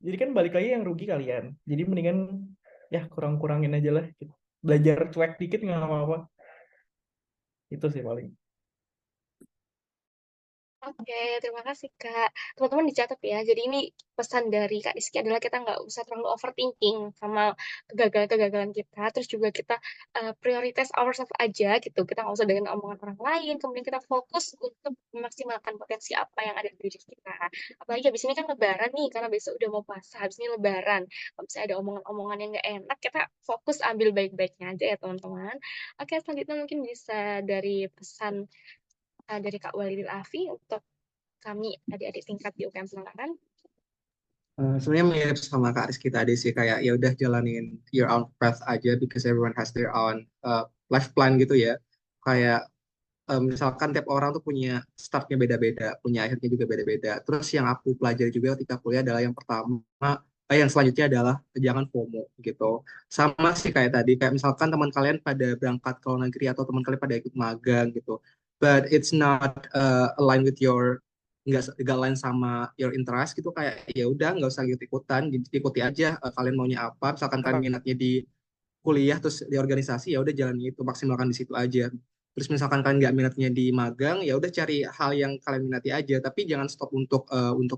Jadi kan balik lagi yang rugi kalian. Jadi mendingan ya kurang-kurangin aja lah gitu. Belajar cuek dikit nggak apa-apa. Itu sih paling. Oke, terima kasih Kak. Teman-teman dicatat ya. Jadi ini pesan dari Kak Rizky adalah kita nggak usah terlalu overthinking sama kegagalan-kegagalan kita. Terus juga kita prioritas ourselves aja gitu. Kita nggak usah dengan omongan orang lain. Kemudian kita fokus untuk memaksimalkan potensi apa yang ada di diri kita. Apalagi habis ini kan lebaran nih, karena besok udah mau puasa. Habis ini lebaran. Kalau misalnya ada omongan-omongan yang nggak enak, kita fokus ambil baik-baiknya aja ya teman-teman. Oke, selanjutnya mungkin bisa dari pesan dari Kak Walidil Afi untuk kami adik-adik tingkat di UKM Penalaran. Sebenarnya mirip sama Kak Rizky tadi sih, kayak ya udah jalanin your own path aja because everyone has their own life plan gitu ya. Kayak misalkan tiap orang tuh punya startnya beda-beda, punya akhirnya juga beda-beda. Terus yang aku pelajari juga ketika kuliah adalah yang pertama, yang selanjutnya adalah jangan FOMO gitu. Sama sih kayak tadi, kayak misalkan teman kalian pada berangkat ke luar negeri atau teman kalian pada ikut magang gitu, but it's not align with your nggak lain sama your interest gitu, kayak ya udah nggak usah ikut-ikutan, ikuti aja kalian maunya apa. Misalkan kalian minatnya di kuliah terus di organisasi, ya udah jalan itu, maksimalkan di situ aja. Terus misalkan kalian nggak minatnya di magang, ya udah cari hal yang kalian minati aja, tapi jangan stop untuk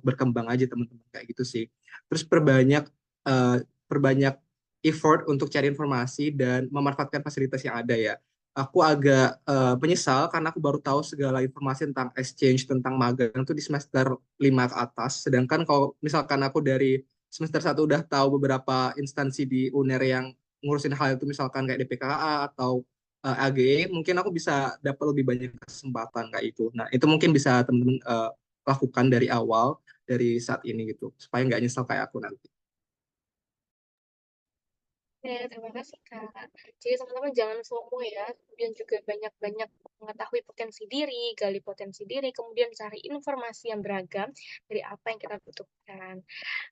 berkembang aja teman-teman, kayak gitu sih. Terus eh, perbanyak effort untuk cari informasi dan memanfaatkan fasilitas yang ada ya. Aku agak menyesal karena aku baru tahu segala informasi tentang exchange, tentang magang itu di semester 5 ke atas. Sedangkan kalau misalkan aku dari semester 1 udah tahu beberapa instansi di UNER yang ngurusin hal itu, misalkan kayak DPKA atau AGE, mungkin aku bisa dapat lebih banyak kesempatan kayak itu. Nah, itu mungkin bisa teman-teman lakukan dari awal, dari saat ini gitu, supaya nggak nyesel kayak aku nanti. Oke, terima kasih Kak. Jadi teman-teman jangan FOMO ya, kemudian juga banyak-banyak mengetahui potensi diri, gali potensi diri, kemudian cari informasi yang beragam dari apa yang kita butuhkan.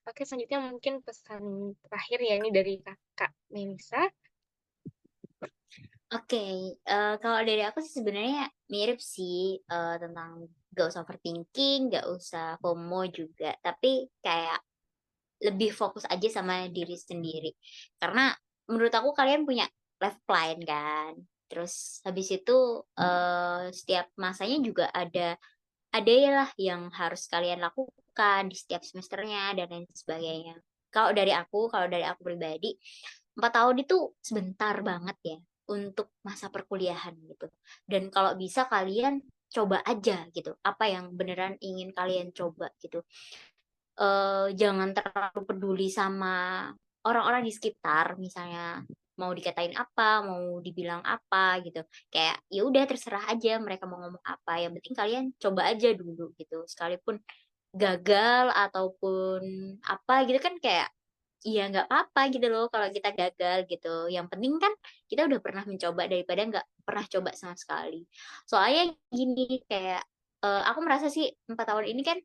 Oke, selanjutnya mungkin pesan terakhir ya ini dari Kak Melisa. Oke, kalau dari aku sih sebenarnya mirip sih tentang gak usah overthinking, gak usah FOMO juga, tapi kayak lebih fokus aja sama diri sendiri. Karena menurut aku kalian punya life plan kan. Terus habis itu setiap masanya juga ada ya lah yang harus kalian lakukan di setiap semesternya dan lain sebagainya. Kalau dari aku pribadi, 4 tahun itu sebentar banget ya untuk masa perkuliahan gitu. Dan kalau bisa kalian coba aja gitu, apa yang beneran ingin kalian coba gitu. jangan terlalu peduli sama orang-orang di sekitar, misalnya mau dikatain apa, mau dibilang apa gitu. Kayak ya udah terserah aja mereka mau ngomong apa, yang penting kalian coba aja dulu gitu. Sekalipun gagal ataupun apa gitu kan kayak iya nggak apa-apa gitu loh kalau kita gagal gitu. Yang penting kan kita udah pernah mencoba daripada nggak pernah coba sama sekali. Soalnya gini kayak aku merasa sih 4 tahun ini kan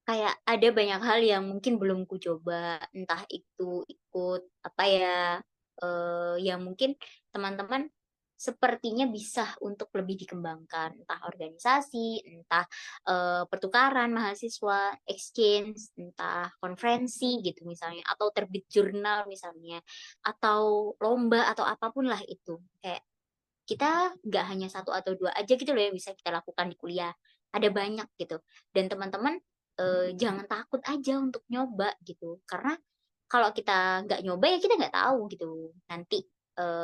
kayak ada banyak hal yang mungkin belum ku coba, entah itu ikut apa ya, yang mungkin teman-teman sepertinya bisa untuk lebih dikembangkan, entah organisasi, entah, pertukaran mahasiswa, exchange, entah konferensi gitu misalnya, atau terbit jurnal misalnya, atau lomba atau apapun lah itu. Kayak kita nggak hanya satu atau 2 aja gitu loh yang bisa kita lakukan di kuliah, ada banyak gitu. Dan teman-teman, jangan takut aja untuk nyoba gitu, karena kalau kita nggak nyoba ya kita nggak tahu gitu nanti,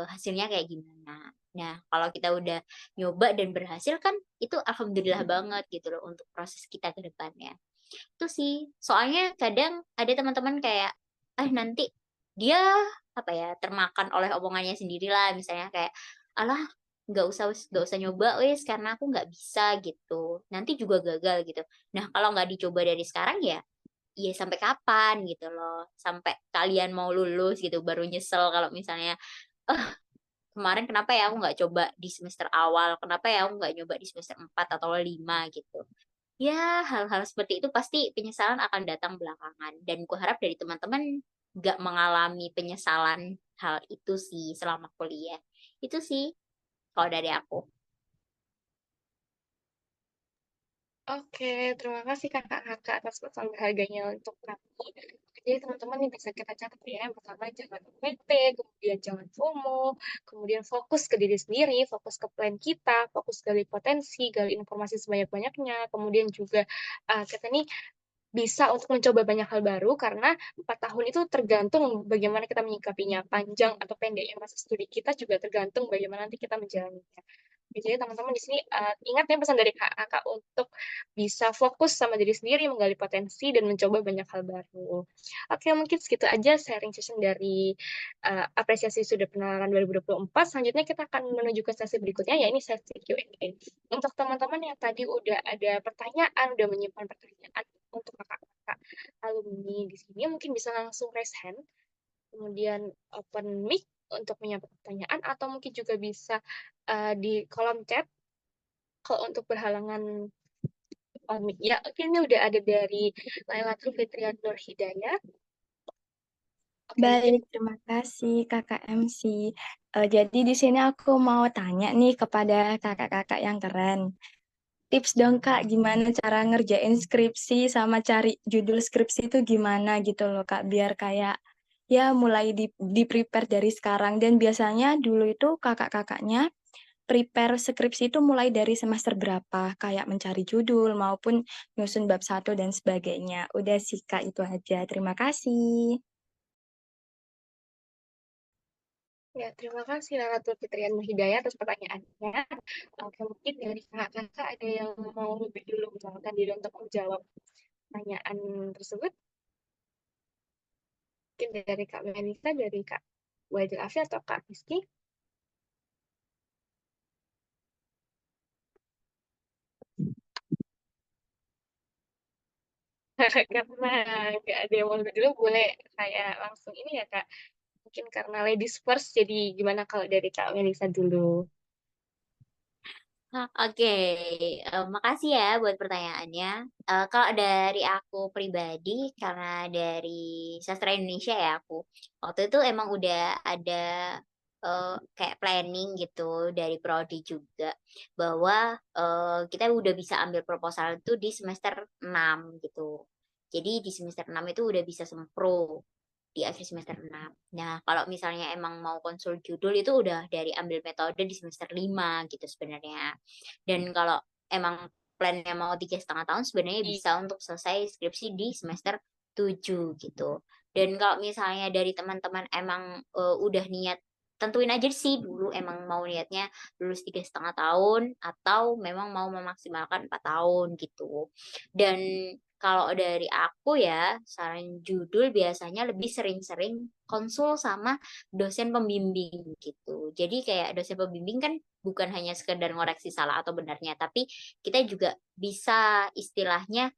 hasilnya kayak gimana. Nah, kalau kita udah nyoba dan berhasil kan itu alhamdulillah banget gitu loh untuk proses kita ke depannya. Itu sih, soalnya kadang ada teman-teman kayak, nanti dia, apa ya, termakan oleh omongannya sendirilah, misalnya kayak, "Alah, nggak usah nyoba wes, karena aku nggak bisa," gitu. Nanti juga gagal gitu. Nah, kalau nggak dicoba dari sekarang ya, ya sampai kapan gitu loh, sampai kalian mau lulus gitu baru nyesel kalau misalnya, "Eh, kemarin kenapa ya aku nggak coba di semester awal, kenapa ya aku nggak nyoba di semester 4 atau 5," gitu. Ya, hal-hal seperti itu pasti penyesalan akan datang belakangan dan kuharap dari teman-teman nggak mengalami penyesalan hal itu sih selama kuliah. Itu sih kalau dari aku. Oke, terima kasih kakak-kakak atas pesan berharganya untuk kami. Jadi teman-teman nih bisa kita catat ya, yang pertama jangan PT, kemudian jangan FOMO, kemudian fokus ke diri sendiri, fokus ke plan kita, fokus gali potensi, gali informasi sebanyak-banyaknya, kemudian juga kita nih bisa untuk mencoba banyak hal baru karena 4 tahun itu tergantung bagaimana kita menyikapinya. Panjang atau pendeknya masa studi kita juga tergantung bagaimana nanti kita menjalaninya. Jadi teman-teman di sini ingat ya pesan dari kakak untuk bisa fokus sama diri sendiri, menggali potensi dan mencoba banyak hal baru. Oke, mungkin segitu aja sharing session dari apresiasi sudut penalaran 2024. Selanjutnya kita akan menuju ke sesi berikutnya, ya ini sesi Q&A. Untuk teman-teman yang tadi udah ada pertanyaan, udah menyimpan pertanyaan untuk kakak-kakak alumni di sini, mungkin bisa langsung raise hand, kemudian open mic untuk menyampaikan pertanyaan, atau mungkin juga bisa di kolom chat kalau untuk berhalangan on mic. Ya, oke, ini udah ada dari Lailatul Fitrian Nur Hidayat. Oke, mungkin Baik, terima kasih Kakak MC. Jadi di sini aku mau tanya nih kepada kakak-kakak yang keren. Tips dong Kak, gimana cara ngerjain skripsi sama cari judul skripsi itu gimana gitu loh Kak, biar kayak ya mulai di prepare dari sekarang. Dan biasanya dulu itu kakak-kakaknya prepare skripsi itu mulai dari semester berapa, kayak mencari judul maupun nyusun bab 1 dan sebagainya. Udah sih Kak, itu aja. Terima kasih. ya, terima kasih Lailatul Fitrian Nur Hidayat atas pertanyaannya. Oke, mungkin dari kakak-kakak ada yang mau lebih dulu menyalurkan diri untuk menjawab pertanyaan tersebut. Mungkin dari Kak Melisa, dari Kak Wajil Afi, atau Kak Rizky. Karena nggak ada yang mau lebih dulu, boleh saya langsung ini ya Kak. Mungkin karena ladies first, jadi gimana kalau dari Kak Melisa dulu? Oke, makasih ya buat pertanyaannya. Kalau dari aku pribadi, karena dari sastra Indonesia ya aku, waktu itu emang udah ada kayak planning gitu dari prodi juga, bahwa kita udah bisa ambil proposal itu di semester 6 gitu. Jadi di semester 6 itu udah bisa sempro di akhir semester 6. Nah, kalau misalnya emang mau konsul judul itu udah dari ambil metode di semester 5 gitu sebenarnya. Dan kalau emang plannya mau 3,5 tahun sebenarnya bisa untuk selesai skripsi di semester 7 gitu. Dan kalau misalnya dari teman-teman emang udah niat, tentuin aja sih dulu emang mau niatnya lulus 3,5 tahun atau memang mau memaksimalkan 4 tahun gitu. Dan kalau dari aku ya, saran judul biasanya lebih sering-sering konsul sama dosen pembimbing gitu. Jadi kayak dosen pembimbing kan bukan hanya sekedar ngoreksi salah atau benarnya, tapi kita juga bisa istilahnya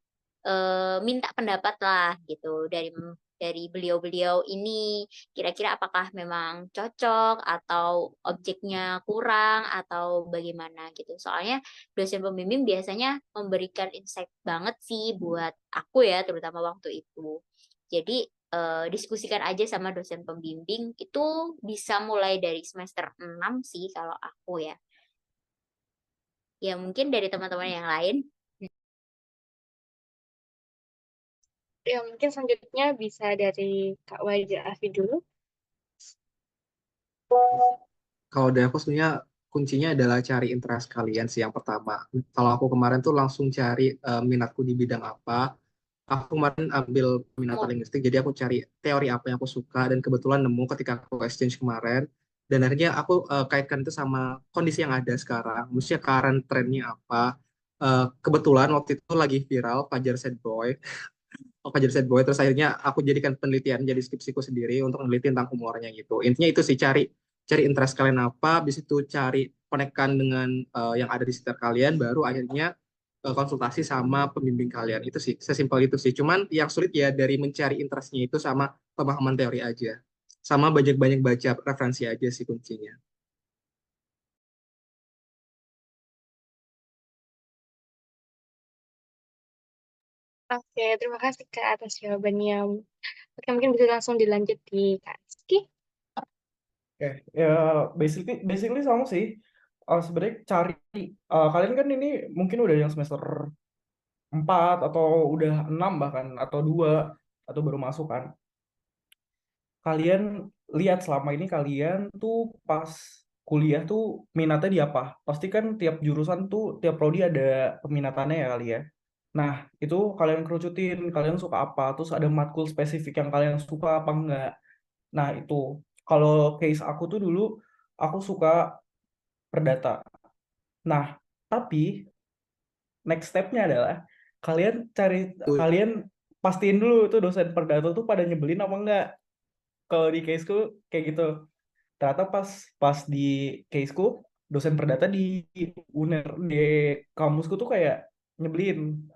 minta pendapat lah gitu dari beliau-beliau ini, kira-kira apakah memang cocok atau objeknya kurang atau bagaimana gitu. Soalnya dosen pembimbing biasanya memberikan insight banget sih buat aku ya, terutama waktu itu. Jadi, diskusikan aja sama dosen pembimbing, itu bisa mulai dari semester 6 sih kalau aku ya. Ya mungkin dari teman-teman yang lain. Ya, mungkin selanjutnya bisa dari Kak Wajah Afi dulu. Kalau dari aku sebenarnya kuncinya adalah cari interest kalian sih yang pertama. Kalau aku kemarin tuh langsung cari minatku di bidang apa. Aku kemarin ambil peminatan linguistik, jadi aku cari teori apa yang aku suka dan kebetulan nemu ketika aku exchange kemarin. Dan akhirnya aku kaitkan itu sama kondisi yang ada sekarang. Maksudnya current trendnya apa. Kebetulan waktu itu lagi viral Fajar Sad Boy. Fajar Sad Boy, terus akhirnya aku jadikan penelitian jadi skripsiku sendiri untuk meneliti tentang humornya gitu. Intinya itu sih, cari cari interest kalian apa, habis itu cari konekkan dengan yang ada di sekitar kalian, baru akhirnya konsultasi sama pembimbing kalian. Itu sih, sesimpel itu sih. Cuman yang sulit ya dari mencari interestnya itu sama pemahaman teori aja. Sama banyak-banyak baca referensi aja sih kuncinya. Oke, terima kasih Kak atas jawabannya. Oke, mungkin bisa langsung dilanjut di Kak Rizky. Oke, ya basically sama sih. Sebenarnya cari kalian kan ini mungkin udah yang semester 4 atau udah 6 bahkan atau 2 atau baru masuk kan. Kalian lihat selama ini kalian tuh pas kuliah tuh minatnya di apa? Pasti kan tiap jurusan tuh tiap prodi ada peminatannya ya kali ya. Nah, itu kalian kerucutin, kalian suka apa, terus ada matkul spesifik yang kalian suka apa enggak. Nah, itu kalau case aku tuh dulu aku suka perdata. Nah, tapi next step-nya adalah kalian cari Tuh, kalian pastiin dulu tuh dosen perdata tuh pada nyebelin apa enggak. Kalau di caseku kayak gitu. Ternyata pas pas di caseku dosen perdata di UNER di kampusku tuh kayak nyebelin.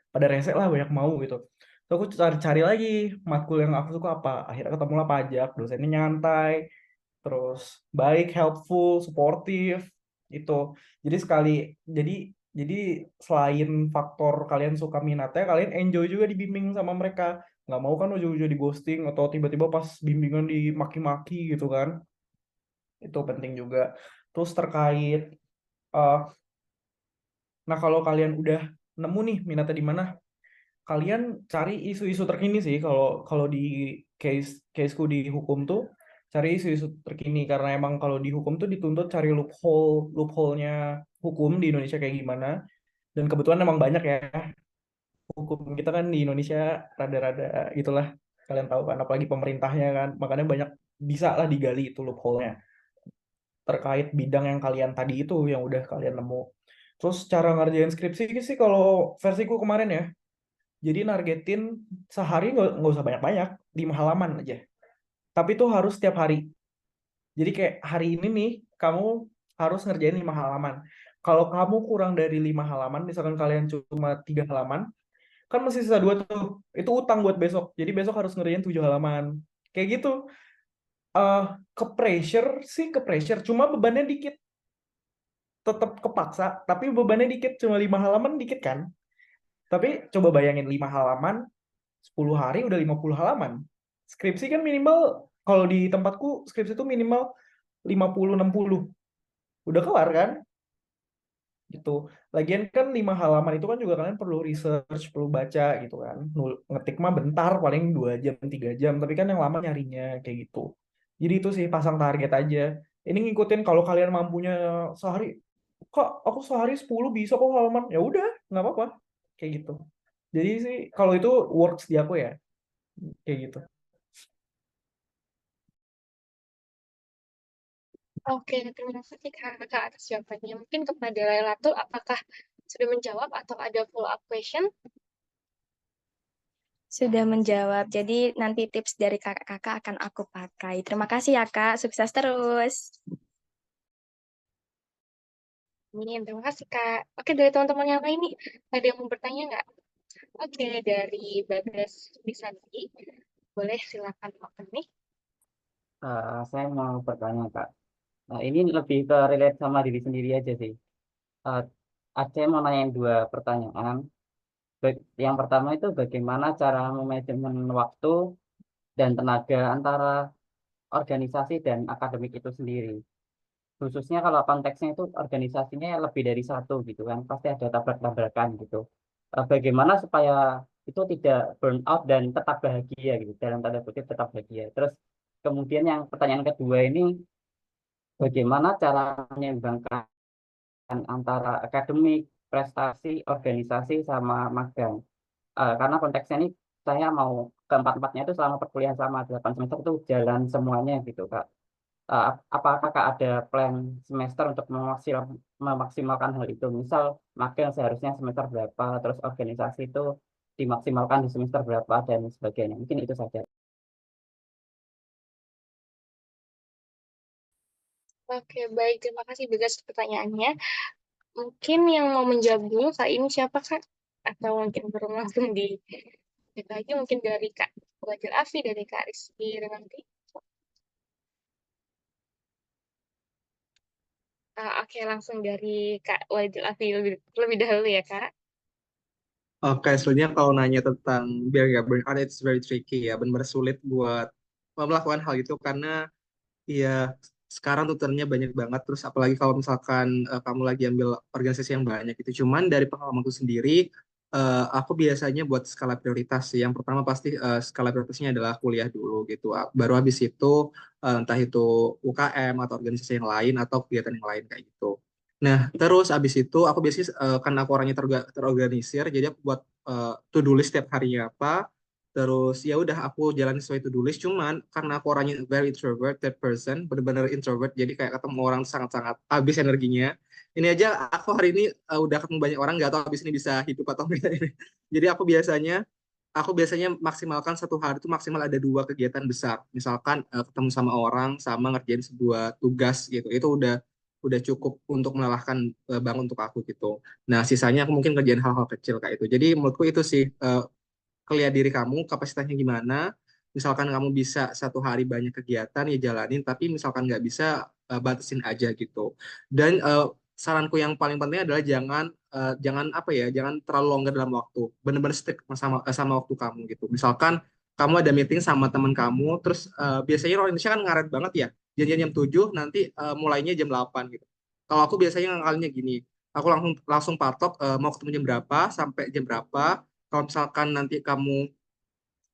Pada rese lah banyak mau gitu. Terus aku cari-cari lagi matkul yang aku suka apa. Akhirnya ketemulah pajak, dosennya nyantai, terus baik, helpful, supportive itu. Jadi jadi jadi selain faktor kalian suka minatnya, kalian enjoy juga dibimbing sama mereka. Nggak mau kan ujung-ujung di ghosting atau tiba-tiba pas bimbingan dimaki-maki gitu kan. Itu penting juga. Terus terkait eh nah kalau kalian udah nemu nih minatnya di mana, kalian cari isu-isu terkini sih. Kalau kalau di caseku di hukum tuh cari isu-isu terkini, karena emang kalau di hukum tuh dituntut cari loophole-nya hukum di Indonesia kayak gimana. Dan kebetulan emang banyak ya, hukum kita kan di Indonesia rada-rada itulah, kalian tahu kan, apalagi pemerintahnya kan, makanya banyak bisa lah digali itu loophole-nya terkait bidang yang kalian tadi itu yang udah kalian nemu. Terus cara ngerjain skripsi sih kalau versiku kemarin ya, jadi nargetin sehari nggak usah banyak-banyak, 5 halaman aja. Tapi itu harus setiap hari. Jadi kayak hari ini nih, kamu harus ngerjain 5 halaman. Kalau kamu kurang dari 5 halaman, misalkan kalian cuma 3 halaman, kan masih sisa 2 tuh. Itu utang buat besok. Jadi besok harus ngerjain 7 halaman. Kayak gitu. eh ke pressure. Cuma bebannya dikit. Tetap kepaksa, tapi bebannya dikit. Cuma 5 halaman dikit kan? Tapi coba bayangin 5 halaman, 10 hari udah 50 halaman. Skripsi kan minimal, kalau di tempatku skripsi itu minimal 50-60. Udah kelar kan? Gitu. Lagian kan 5 halaman itu kan juga kalian perlu research, perlu baca gitu kan. Ngetik mah bentar, paling 2 jam, 3 jam. Tapi kan yang lama nyarinya kayak gitu. Jadi itu sih pasang target aja. Ini ngikutin kalau kalian mampunya sehari, kok aku sehari 10 bisa kok halaman. Ya udah, nggak apa-apa. Kayak gitu. Jadi sih kalau itu works di aku ya. Kayak gitu. Oke, terima kasih Kak atas jawabannya. Mungkin kepada Lailatul, apakah sudah menjawab atau ada follow up question? sudah menjawab. Jadi nanti tips dari kakak-kakak akan aku pakai. Terima kasih ya Kak, sukses terus. Amin, terima kasih Kak. Oke, dari teman-teman yang lain nih, ada yang mau bertanya nggak? Oke, dari Bagas Bisanti, boleh silakan open nih. Saya mau bertanya, Kak. Nah, ini lebih ke relate sama diri sendiri aja sih. Eh, saya mau nanyain dua pertanyaan. Yang pertama itu bagaimana cara memanajemen waktu dan tenaga antara organisasi dan akademik itu sendiri. Khususnya kalau konteksnya itu organisasinya lebih dari satu gitu kan, pasti ada tabrak-tabrakan gitu. Bagaimana supaya itu tidak burn out dan tetap bahagia gitu, dalam tanda kutip tetap bahagia. Terus kemudian yang pertanyaan kedua ini, bagaimana cara menyeimbangkan antara akademik, prestasi, organisasi, sama magang. Karena konteksnya ini saya mau keempat-empatnya itu selama perkuliahan sama 8 semester itu jalan semuanya gitu, Kak. Apakah Kak ada plan semester untuk memaksimalkan hal itu? Misal magang seharusnya semester berapa, terus organisasi itu dimaksimalkan di semester berapa, dan sebagainya. Mungkin itu saja. Oke, baik. Terima kasih Bagas pertanyaannya. Mungkin yang mau menjawab dulu Kak ini siapa Kak? Atau mungkin baru langsung di lagi mungkin dari Kak Wajil Afi, dari Kak Rizky nanti. Oke, langsung dari Kak Wajil Afi lebih dahulu ya Kak. Oke, sebenarnya kalau nanya tentang biar gak burn out, it's very tricky ya. Benar-benar sulit buat melakukan hal itu karena ya sekarang tuntutannya banyak banget. Terus apalagi kalau misalkan kamu lagi ambil organisasi yang banyak itu. Cuman dari pengalamanku sendiri, aku biasanya buat skala prioritas sih. Yang pertama pasti skala prioritasnya adalah kuliah dulu gitu. Baru habis itu entah itu UKM atau organisasi yang lain atau kegiatan yang lain kayak gitu. Nah, terus habis itu aku biasanya karena aku orangnya terorganisir, jadi aku buat to-do list setiap harinya apa. Terus ya udah aku jalan sesuai to-do list. Cuman karena aku orangnya very introverted person, benar-benar introvert, jadi kayak ketemu orang sangat-sangat habis energinya. Ini aja aku hari ini udah ketemu banyak orang, nggak tahu habis ini bisa hidup atau enggak ini. Jadi aku biasanya maksimalkan satu hari itu maksimal ada 2 kegiatan besar. Misalkan ketemu sama orang, sama ngerjain sebuah tugas gitu. Itu udah cukup untuk melelahkan bangun untuk aku gitu. Nah, sisanya aku mungkin kerjain hal-hal kecil kayak itu. Jadi menurutku itu sih kelihat diri kamu kapasitasnya gimana. Misalkan kamu bisa satu hari banyak kegiatan ya jalanin, tapi misalkan nggak bisa batasin aja gitu. Dan saranku yang paling penting adalah jangan apa ya, jangan terlalu longgar dalam waktu. Bener-bener stick sama waktu kamu gitu. Misalkan kamu ada meeting sama teman kamu, terus biasanya orang Indonesia kan ngaret banget ya. Janjian jam 7, nanti mulainya jam 8 gitu. Kalau aku biasanya ngakalinya gini, aku langsung langsung patok mau ketemu jam berapa sampai jam berapa. Kalau misalkan nanti kamu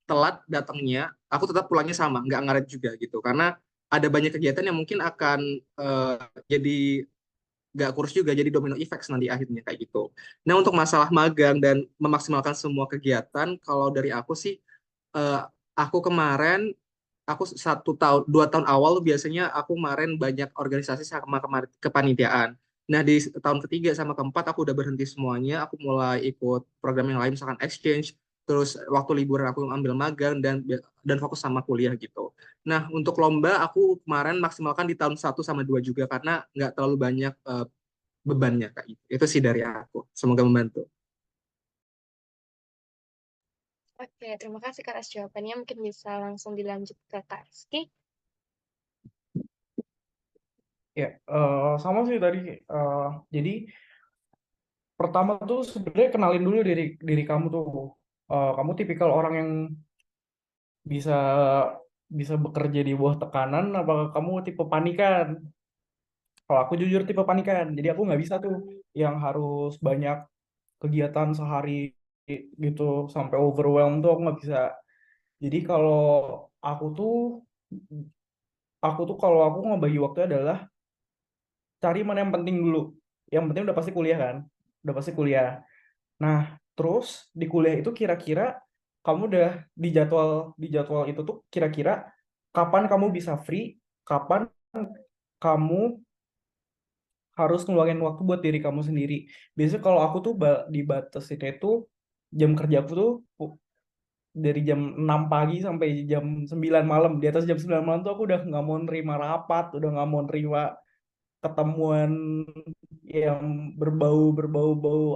telat datangnya, aku tetap pulangnya sama, nggak ngaret juga gitu. Karena ada banyak kegiatan yang mungkin akan jadi nggak kurus juga, jadi domino effects nanti akhirnya kayak gitu. Nah, untuk masalah magang dan memaksimalkan semua kegiatan, kalau dari aku sih, eh, aku kemarin, aku 1 tahun, 2 tahun awal biasanya aku kemarin banyak organisasi sama kepanitiaan. Nah, di tahun ketiga sama keempat aku udah berhenti semuanya. Aku mulai ikut program yang lain, misalkan exchange. Terus waktu liburan aku ambil magang dan fokus sama kuliah gitu. Nah, untuk lomba aku kemarin maksimalkan di tahun 1 sama 2 juga karena nggak terlalu banyak bebannya kayak gitu. Itu sih dari aku. Semoga membantu. Oke, terima kasih Kak atas jawabannya. Mungkin bisa langsung dilanjut ke Kak Rizky. Ya, sama sih tadi. Jadi pertama tuh sebenarnya kenalin dulu diri kamu tuh. Kamu tipikal orang yang bisa bisa bekerja di bawah tekanan, apakah kamu tipe panikan? Kalau aku jujur tipe panikan, jadi aku nggak bisa tuh yang harus banyak kegiatan sehari gitu sampai overwhelmed tuh aku nggak bisa. Jadi aku tuh kalau aku ngebagi waktu adalah cari mana yang penting dulu. Yang penting udah pasti kuliah kan, udah pasti kuliah. Nah, terus di kuliah itu kira-kira kamu udah di jadwal itu tuh kira-kira kapan kamu bisa free, kapan kamu harus ngeluangin waktu buat diri kamu sendiri. Biasanya kalau aku tuh dibatasin itu jam kerja aku tuh dari jam 6 pagi sampai jam 9 malam. Di atas jam 9 malam tuh aku udah nggak mau nerima rapat, udah nggak mau nerima ketemuan yang berbau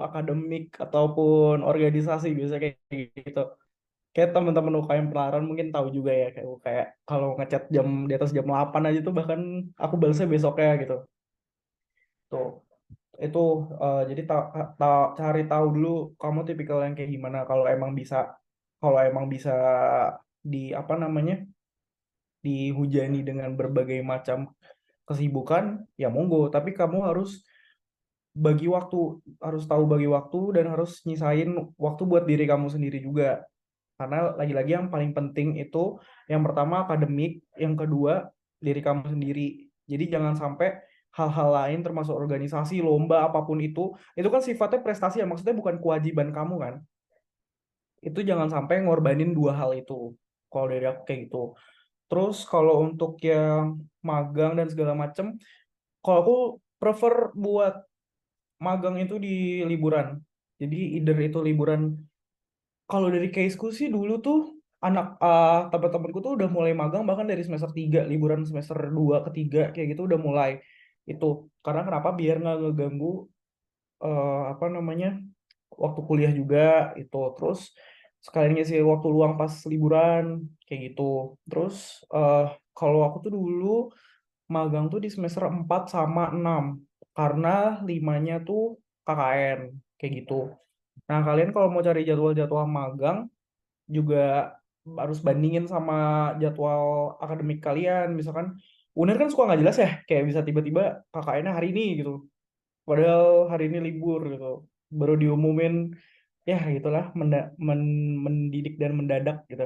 akademik ataupun organisasi, biasa kayak gitu. Kayak teman-teman UKM Penalaran mungkin tahu juga ya, kayak kalau ngechat di atas jam 8 aja tuh bahkan aku balasnya besoknya gitu. Tuh, itu jadi cari tahu dulu kamu tipikal yang kayak gimana. Kalau emang bisa di apa namanya dihujani dengan berbagai macam kesibukan, ya monggo. Tapi kamu harus tahu bagi waktu dan harus nyisain waktu buat diri kamu sendiri juga. Karena lagi-lagi yang paling penting itu yang pertama akademik, yang kedua diri kamu sendiri. Jadi jangan sampai hal-hal lain termasuk organisasi, lomba, apapun itu kan sifatnya prestasi ya, maksudnya bukan kewajiban kamu kan. Itu jangan sampai ngorbanin dua hal itu. Kalau dari aku kayak gitu. Terus kalau untuk yang magang dan segala macem, kalau aku prefer buat magang itu di liburan. Jadi either itu liburan. Kalau dari caseku sih dulu tuh teman-temanku tuh udah mulai magang bahkan dari semester 3, liburan semester 2 ke 3 kayak gitu udah mulai itu. Karena kenapa? Biar nggak ngeganggu apa namanya waktu kuliah juga itu. Terus sekalian ngisi waktu luang pas liburan kayak gitu. Terus kalau aku tuh dulu magang tuh di semester 4 sama 6 karena 5-nya tuh KKN kayak gitu. Nah, kalian kalau mau cari jadwal-jadwal magang juga harus bandingin sama jadwal akademik kalian. Misalkan UNER kan suka nggak jelas ya, kayak bisa tiba-tiba KKN-nya hari ini gitu. Padahal hari ini libur gitu. Baru diumumin, ya gitulah, mendidik dan mendadak gitu.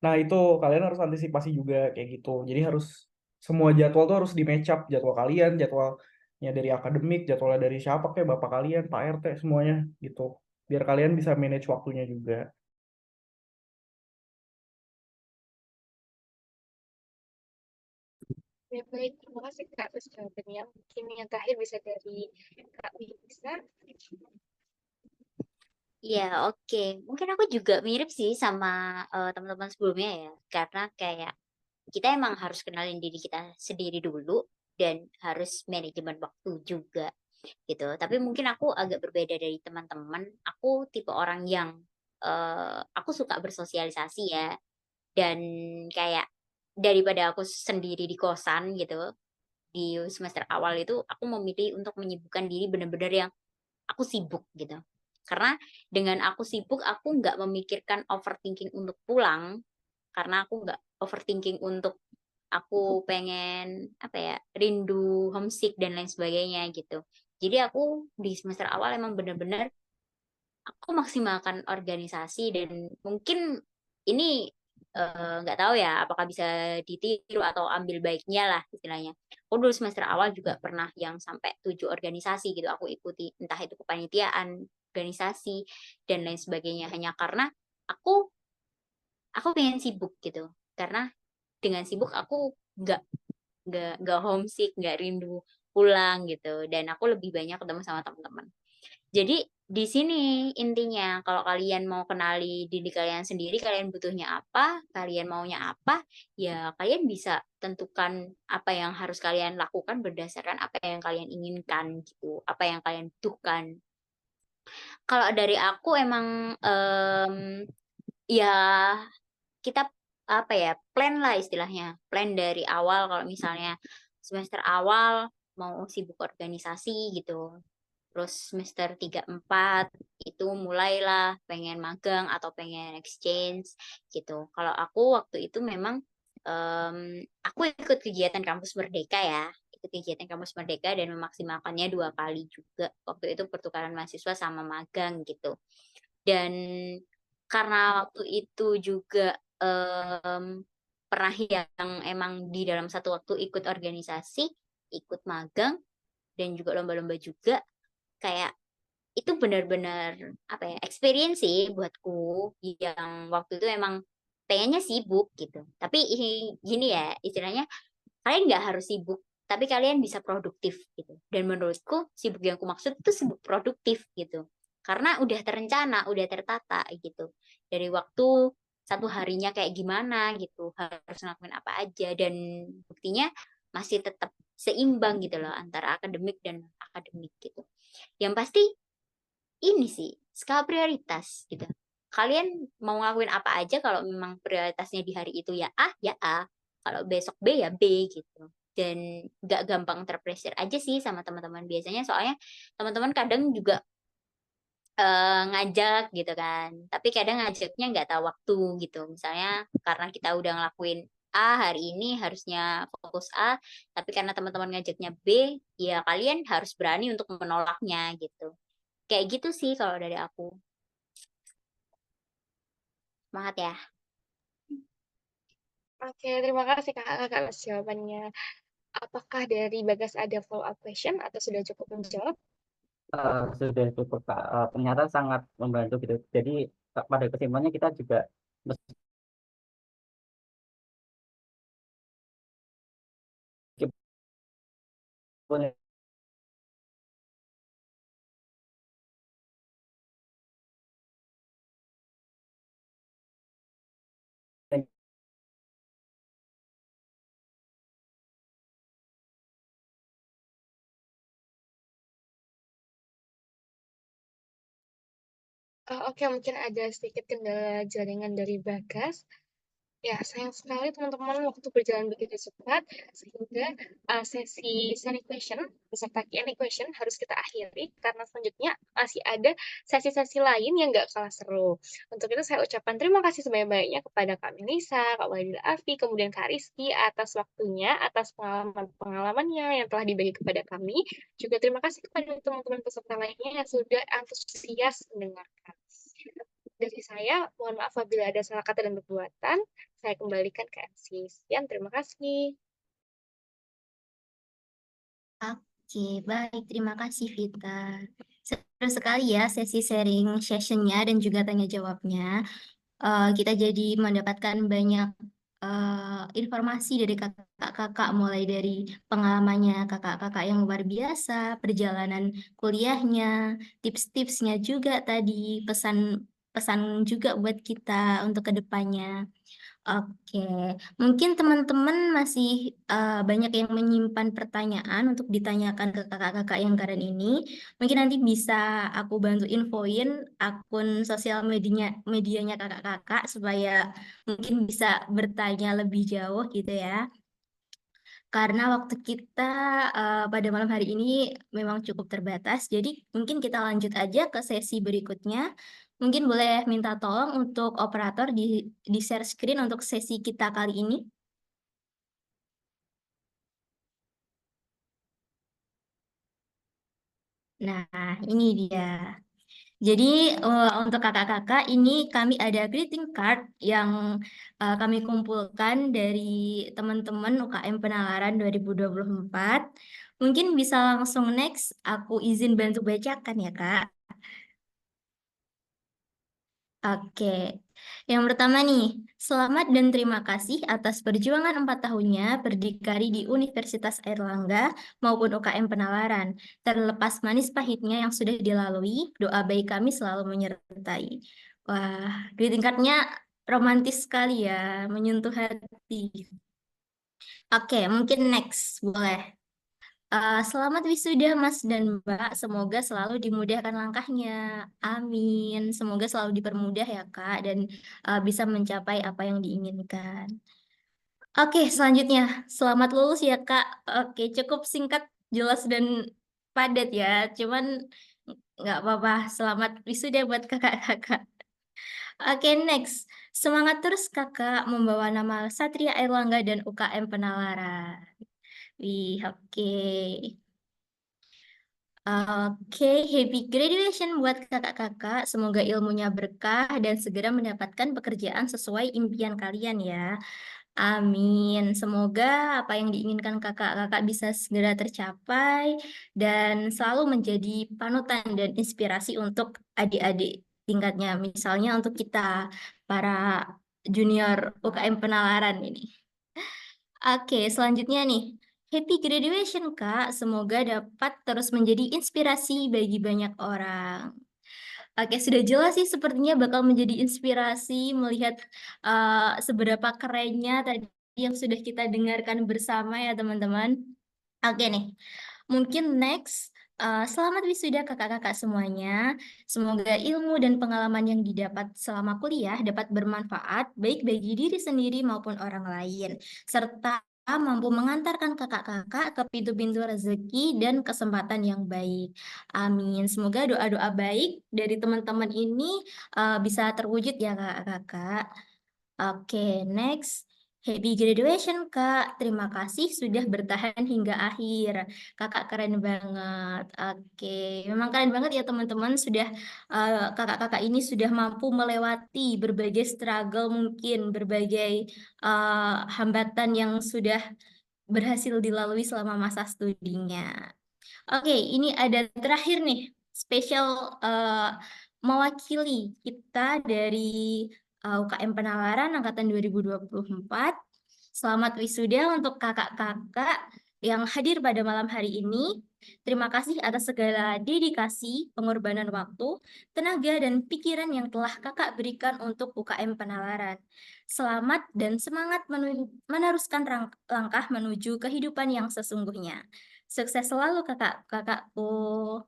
Nah, itu kalian harus antisipasi juga kayak gitu. Jadi semua jadwal tuh harus di match up. Jadwal kalian, jadwalnya dari akademik, jadwalnya dari siapa kayak bapak kalian, Pak RT, semuanya gitu. Biar kalian bisa manage waktunya juga. Ya, baik, terima kasih Kak atas jawabannya. Mungkin yang terakhir bisa dari Kak Bisa. Iya, oke. Mungkin aku juga mirip sih sama teman-teman sebelumnya ya. Karena kayak kita emang harus kenalin diri kita sendiri dulu dan harus manajemen waktu juga gitu. Tapi mungkin aku agak berbeda dari teman-teman. Aku tipe orang yang aku suka bersosialisasi ya. Dan kayak daripada aku sendiri di kosan gitu, di semester awal itu aku memilih untuk menyibukkan diri benar-benar yang aku sibuk gitu. Karena dengan aku sibuk, aku nggak memikirkan overthinking untuk pulang, karena aku nggak overthinking untuk aku pengen apa ya, rindu, homesick dan lain sebagainya gitu. Jadi aku di semester awal emang bener-bener aku maksimalkan organisasi dan mungkin ini nggak tahu ya apakah bisa ditiru atau ambil baiknya lah istilahnya. Aku dulu semester awal juga pernah yang sampai 7 organisasi gitu aku ikuti, entah itu kepanitiaan, organisasi dan lain sebagainya hanya karena aku aku pengen sibuk gitu. Karena dengan sibuk aku nggak homesick, nggak rindu pulang gitu dan aku lebih banyak ketemu sama teman-teman. Jadi di sini intinya kalau kalian mau kenali diri kalian sendiri, kalian butuhnya apa, kalian maunya apa, ya kalian bisa tentukan apa yang harus kalian lakukan berdasarkan apa yang kalian inginkan gitu, apa yang kalian butuhkan. Kalau dari aku emang ya kita apa ya plan lah istilahnya, plan dari awal kalau misalnya semester awal mau sibuk organisasi gitu. Terus semester 3 4 itu mulailah pengen magang atau pengen exchange gitu. Kalau aku waktu itu memang aku ikut kegiatan Kampus Merdeka ya, ikut kegiatan Kampus Merdeka dan memaksimalkannya 2 kali juga. Waktu itu pertukaran mahasiswa sama magang gitu. Dan karena waktu itu juga pernah yang emang di dalam satu waktu ikut organisasi, ikut magang dan juga lomba-lomba juga kayak itu benar-benar apa ya experience sih buatku yang waktu itu emang pengennya sibuk gitu tapi gini ya istilahnya kalian nggak harus sibuk tapi kalian bisa produktif gitu dan menurutku sibuk yang aku maksud itu sibuk produktif gitu karena udah terencana udah tertata gitu dari waktu satu harinya kayak gimana gitu, harus ngelakuin apa aja, dan buktinya masih tetap seimbang gitu loh antara akademik dan akademik gitu. Yang pasti ini sih skala prioritas gitu. Kalian mau ngelakuin apa aja kalau memang prioritasnya di hari itu ya A, kalau besok B ya B gitu. Dan nggak gampang terpressure aja sih sama teman-teman biasanya, soalnya teman-teman kadang juga ngajak gitu kan, tapi kadang ngajaknya nggak tahu waktu gitu. Misalnya karena kita udah ngelakuin A hari ini harusnya fokus A, tapi karena teman-teman ngajaknya B, ya kalian harus berani untuk menolaknya gitu. Kayak gitu sih kalau dari aku. Semangat ya. Oke, terima kasih kakak-kakak atas jawabannya. Apakah dari Bagas ada follow up question atau sudah cukup menjawab? Sudah cukup Kak. Ternyata sangat membantu gitu. Jadi pada kesimpulannya kita juga meskipun Oke, mungkin ada sedikit kendala jaringan dari Bagas. Ya, sayang sekali teman-teman waktu berjalan begitu cepat, sehingga sesi sharing question beserta Q&A question harus kita akhiri, karena selanjutnya masih ada sesi-sesi lain yang nggak kalah seru. Untuk itu saya ucapkan terima kasih sebanyak-banyaknya kepada Kak Melisa, Kak Wadil Afi, kemudian Kak Rizky atas waktunya, atas pengalaman-pengalamannya yang telah dibagi kepada kami. Juga terima kasih kepada teman-teman peserta lainnya yang sudah antusias mendengarkan. Dari saya, mohon maaf apabila ada salah kata dan perbuatan. Saya kembalikan ke MC. Sekian, terima kasih. Oke, baik. Terima kasih, Vita. Seru sekali ya sesi sharing sessionnya dan juga tanya jawabnya. Kita jadi mendapatkan banyak informasi dari kakak-kakak, mulai dari pengalamannya kakak-kakak yang luar biasa, perjalanan kuliahnya, tips-tipsnya juga tadi, pesan-pesan juga buat kita untuk kedepannya. Oke, mungkin teman-teman masih banyak yang menyimpan pertanyaan untuk ditanyakan ke kakak-kakak yang keren ini. Mungkin nanti bisa aku bantu infoin akun sosial medianya kakak-kakak supaya mungkin bisa bertanya lebih jauh gitu ya. Karena waktu kita pada malam hari ini memang cukup terbatas, jadi mungkin kita lanjut aja ke sesi berikutnya. Mungkin boleh minta tolong untuk operator di share screen untuk sesi kita kali ini. Nah, ini dia. Jadi untuk kakak-kakak ini kami ada greeting card yang kami kumpulkan dari teman-teman UKM Penalaran 2024. Mungkin bisa langsung next, aku izin bantu bacakan ya Kak. Oke, yang pertama nih, selamat dan terima kasih atas perjuangan 4 tahunnya berdikari di Universitas Airlangga maupun UKM Penalaran. Terlepas manis pahitnya yang sudah dilalui, doa baik kami selalu menyertai. Wah, greeting card-nya romantis sekali ya, menyentuh hati. Oke, mungkin next, boleh. Selamat wisuda Mas dan Mbak, semoga selalu dimudahkan langkahnya. Amin. Semoga selalu dipermudah ya Kak dan bisa mencapai apa yang diinginkan. Oke, selanjutnya selamat lulus ya Kak. Oke, cukup singkat, jelas dan padat ya. Cuman nggak apa-apa. Selamat wisuda buat kakak-kakak. Oke, next. Semangat terus Kakak membawa nama Satria Airlangga dan UKM Penalaran. Wih, oke. Oke, happy graduation buat kakak-kakak. Semoga ilmunya berkah dan segera mendapatkan pekerjaan sesuai impian kalian ya. Amin. Semoga apa yang diinginkan kakak-kakak bisa segera tercapai dan selalu menjadi panutan dan inspirasi untuk adik-adik tingkatnya. Misalnya untuk kita, para junior UKM Penalaran ini. Oke, selanjutnya nih. Happy graduation, Kak. Semoga dapat terus menjadi inspirasi bagi banyak orang. Oke, sudah jelas sih sepertinya bakal menjadi inspirasi melihat seberapa kerennya tadi yang sudah kita dengarkan bersama ya teman-teman. Oke nih, mungkin next, selamat wisuda kakak-kakak semuanya. Semoga ilmu dan pengalaman yang didapat selama kuliah dapat bermanfaat baik bagi diri sendiri maupun orang lain, serta mampu mengantarkan kakak-kakak ke pintu-pintu rezeki dan kesempatan yang baik. Amin. Semoga doa-doa baik dari teman-teman ini bisa terwujud ya kakak-kakak. Oke, next. Happy graduation, Kak. Terima kasih sudah bertahan hingga akhir. Kakak keren banget. Oke, memang keren banget ya teman-teman. Sudah kakak-kakak ini sudah mampu melewati berbagai struggle mungkin, berbagai hambatan yang sudah berhasil dilalui selama masa studinya. Oke, ini ada terakhir nih, spesial mewakili kita dari UKM Penalaran Angkatan 2024. Selamat wisuda untuk kakak-kakak yang hadir pada malam hari ini. Terima kasih atas segala dedikasi, pengorbanan waktu, tenaga, dan pikiran yang telah kakak berikan untuk UKM Penalaran. Selamat dan semangat meneruskan langkah menuju kehidupan yang sesungguhnya. Sukses selalu kakak-kakakku.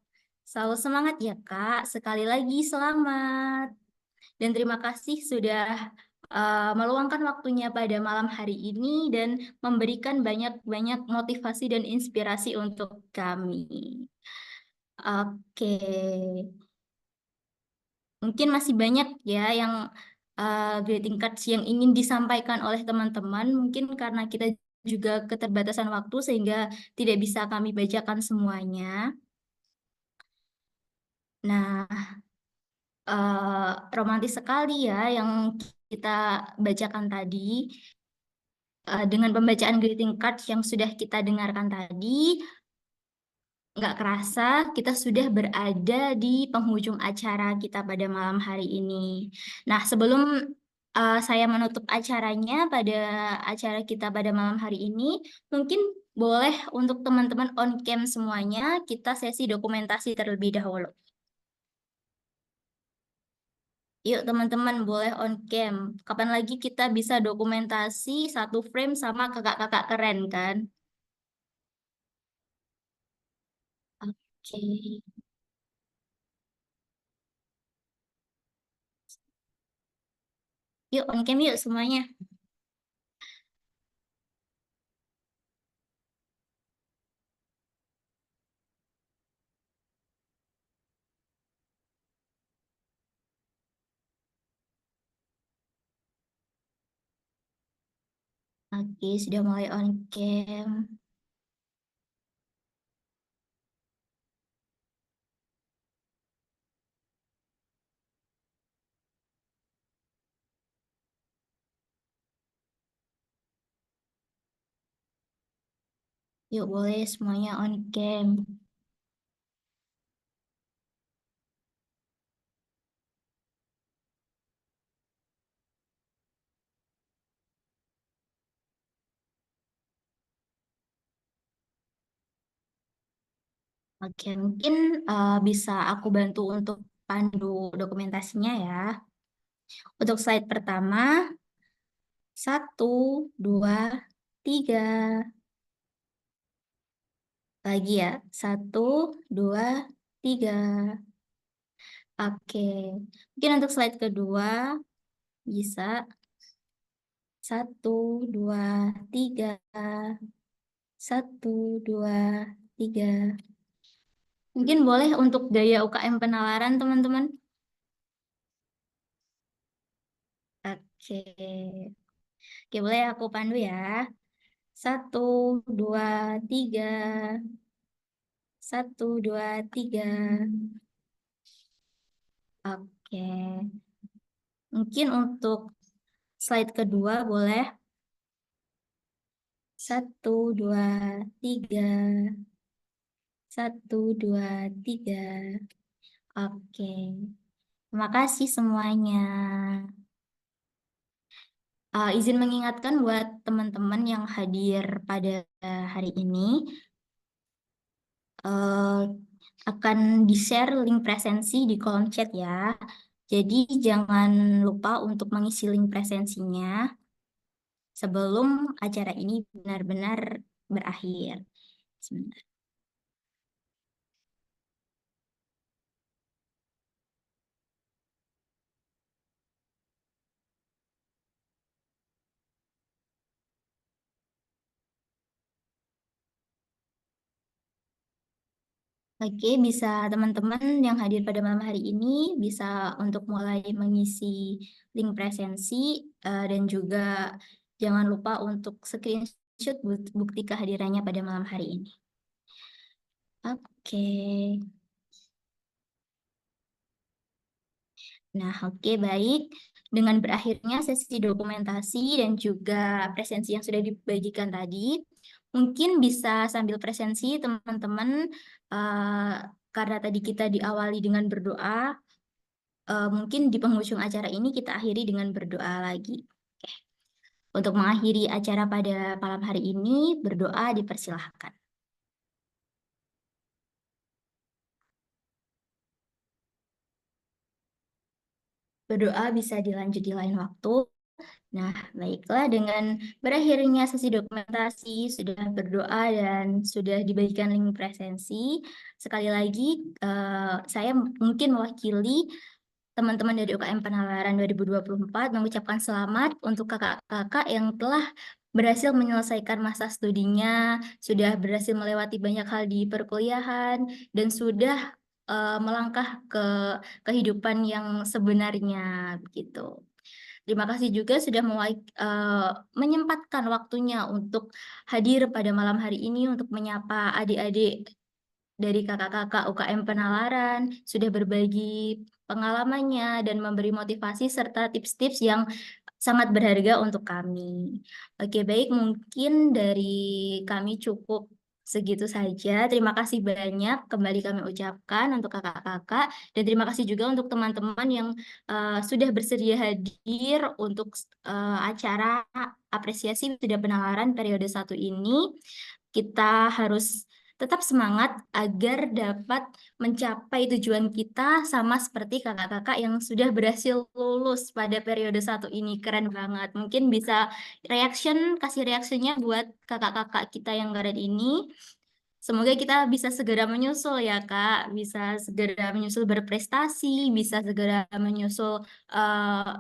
Selalu semangat ya kak. Sekali lagi selamat. Dan terima kasih sudah meluangkan waktunya pada malam hari ini dan memberikan banyak-banyak motivasi dan inspirasi untuk kami. Oke. Mungkin masih banyak ya yang greeting cards yang ingin disampaikan oleh teman-teman. Mungkin karena kita juga keterbatasan waktu sehingga tidak bisa kami bacakan semuanya. Nah, romantis sekali ya yang kita bacakan tadi. Dengan pembacaan greeting cards yang sudah kita dengarkan tadi, nggak kerasa kita sudah berada di penghujung acara kita pada malam hari ini. Nah, sebelum saya menutup acaranya pada acara kita pada malam hari ini, mungkin boleh untuk teman-teman on cam semuanya, kita sesi dokumentasi terlebih dahulu. Yuk teman-teman boleh on cam. Kapan lagi kita bisa dokumentasi satu frame sama kakak-kakak keren kan? Oke. Yuk on cam yuk semuanya. Oke, sudah mulai on cam. Yuk boleh semuanya on cam. Oke, mungkin bisa aku bantu untuk pandu dokumentasinya ya. Untuk slide pertama, 1, 2, 3. Lagi ya, 1, 2, 3. Oke, mungkin untuk slide kedua bisa 1, 2, 3. 1, 2, 3. Mungkin boleh untuk gaya UKM penalaran teman-teman. Oke. Oke, boleh aku pandu ya. 1, 2, 3. 1, 2, 3. Oke. Mungkin untuk slide kedua boleh. 1, 2, 3. 1, 2, 3. Oke. Terima kasih semuanya. Izin mengingatkan buat teman-teman yang hadir pada hari ini, akan di-share link presensi di kolom chat ya. Jadi jangan lupa untuk mengisi link presensinya sebelum acara ini benar-benar berakhir. Sebentar. Oke, bisa teman-teman yang hadir pada malam hari ini bisa untuk mulai mengisi link presensi dan juga jangan lupa untuk screenshot bukti kehadirannya pada malam hari ini. Oke. Nah, oke, baik. Dengan berakhirnya sesi dokumentasi dan juga presensi yang sudah dibagikan tadi, mungkin bisa sambil presensi teman-teman, karena tadi kita diawali dengan berdoa, mungkin di penghujung acara ini kita akhiri dengan berdoa lagi. Oke. Untuk mengakhiri acara pada malam hari ini, berdoa dipersilahkan. Berdoa bisa dilanjut di lain waktu. Nah, baiklah, dengan berakhirnya sesi dokumentasi, sudah berdoa dan sudah dibagikan link presensi, sekali lagi saya mungkin mewakili teman-teman dari UKM Penalaran 2024 mengucapkan selamat untuk kakak-kakak yang telah berhasil menyelesaikan masa studinya, sudah berhasil melewati banyak hal di perkuliahan, dan sudah melangkah ke kehidupan yang sebenarnya, begitu. Terima kasih juga sudah menyempatkan waktunya untuk hadir pada malam hari ini untuk menyapa adik-adik dari kakak-kakak UKM Penalaran, sudah berbagi pengalamannya dan memberi motivasi serta tips-tips yang sangat berharga untuk kami. Oke, baik, mungkin dari kami cukup segitu saja. Terima kasih banyak kembali kami ucapkan untuk kakak-kakak dan terima kasih juga untuk teman-teman yang sudah bersedia hadir untuk acara apresiasi wisuda penalaran periode 1 ini. Kita harus tetap semangat agar dapat mencapai tujuan kita sama seperti kakak-kakak yang sudah berhasil lulus pada periode 1 ini. Keren banget. Mungkin bisa kasih reaksinya buat kakak-kakak kita yang keren ini. Semoga kita bisa segera menyusul ya Kak, bisa segera menyusul berprestasi, bisa segera menyusul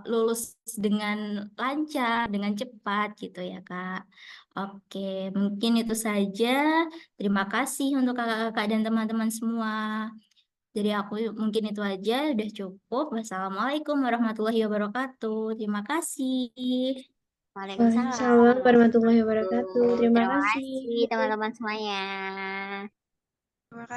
lulus dengan lancar, dengan cepat gitu ya Kak. Oke, mungkin itu saja. Terima kasih untuk kakak-kakak dan teman-teman semua. Jadi aku mungkin itu aja, udah cukup. Wassalamualaikum warahmatullahi wabarakatuh. Terima kasih. Waalaikumsalam Waalaikumsalam warahmatullahi wabarakatuh. Terima Terima kasih. kasih teman-teman semuanya.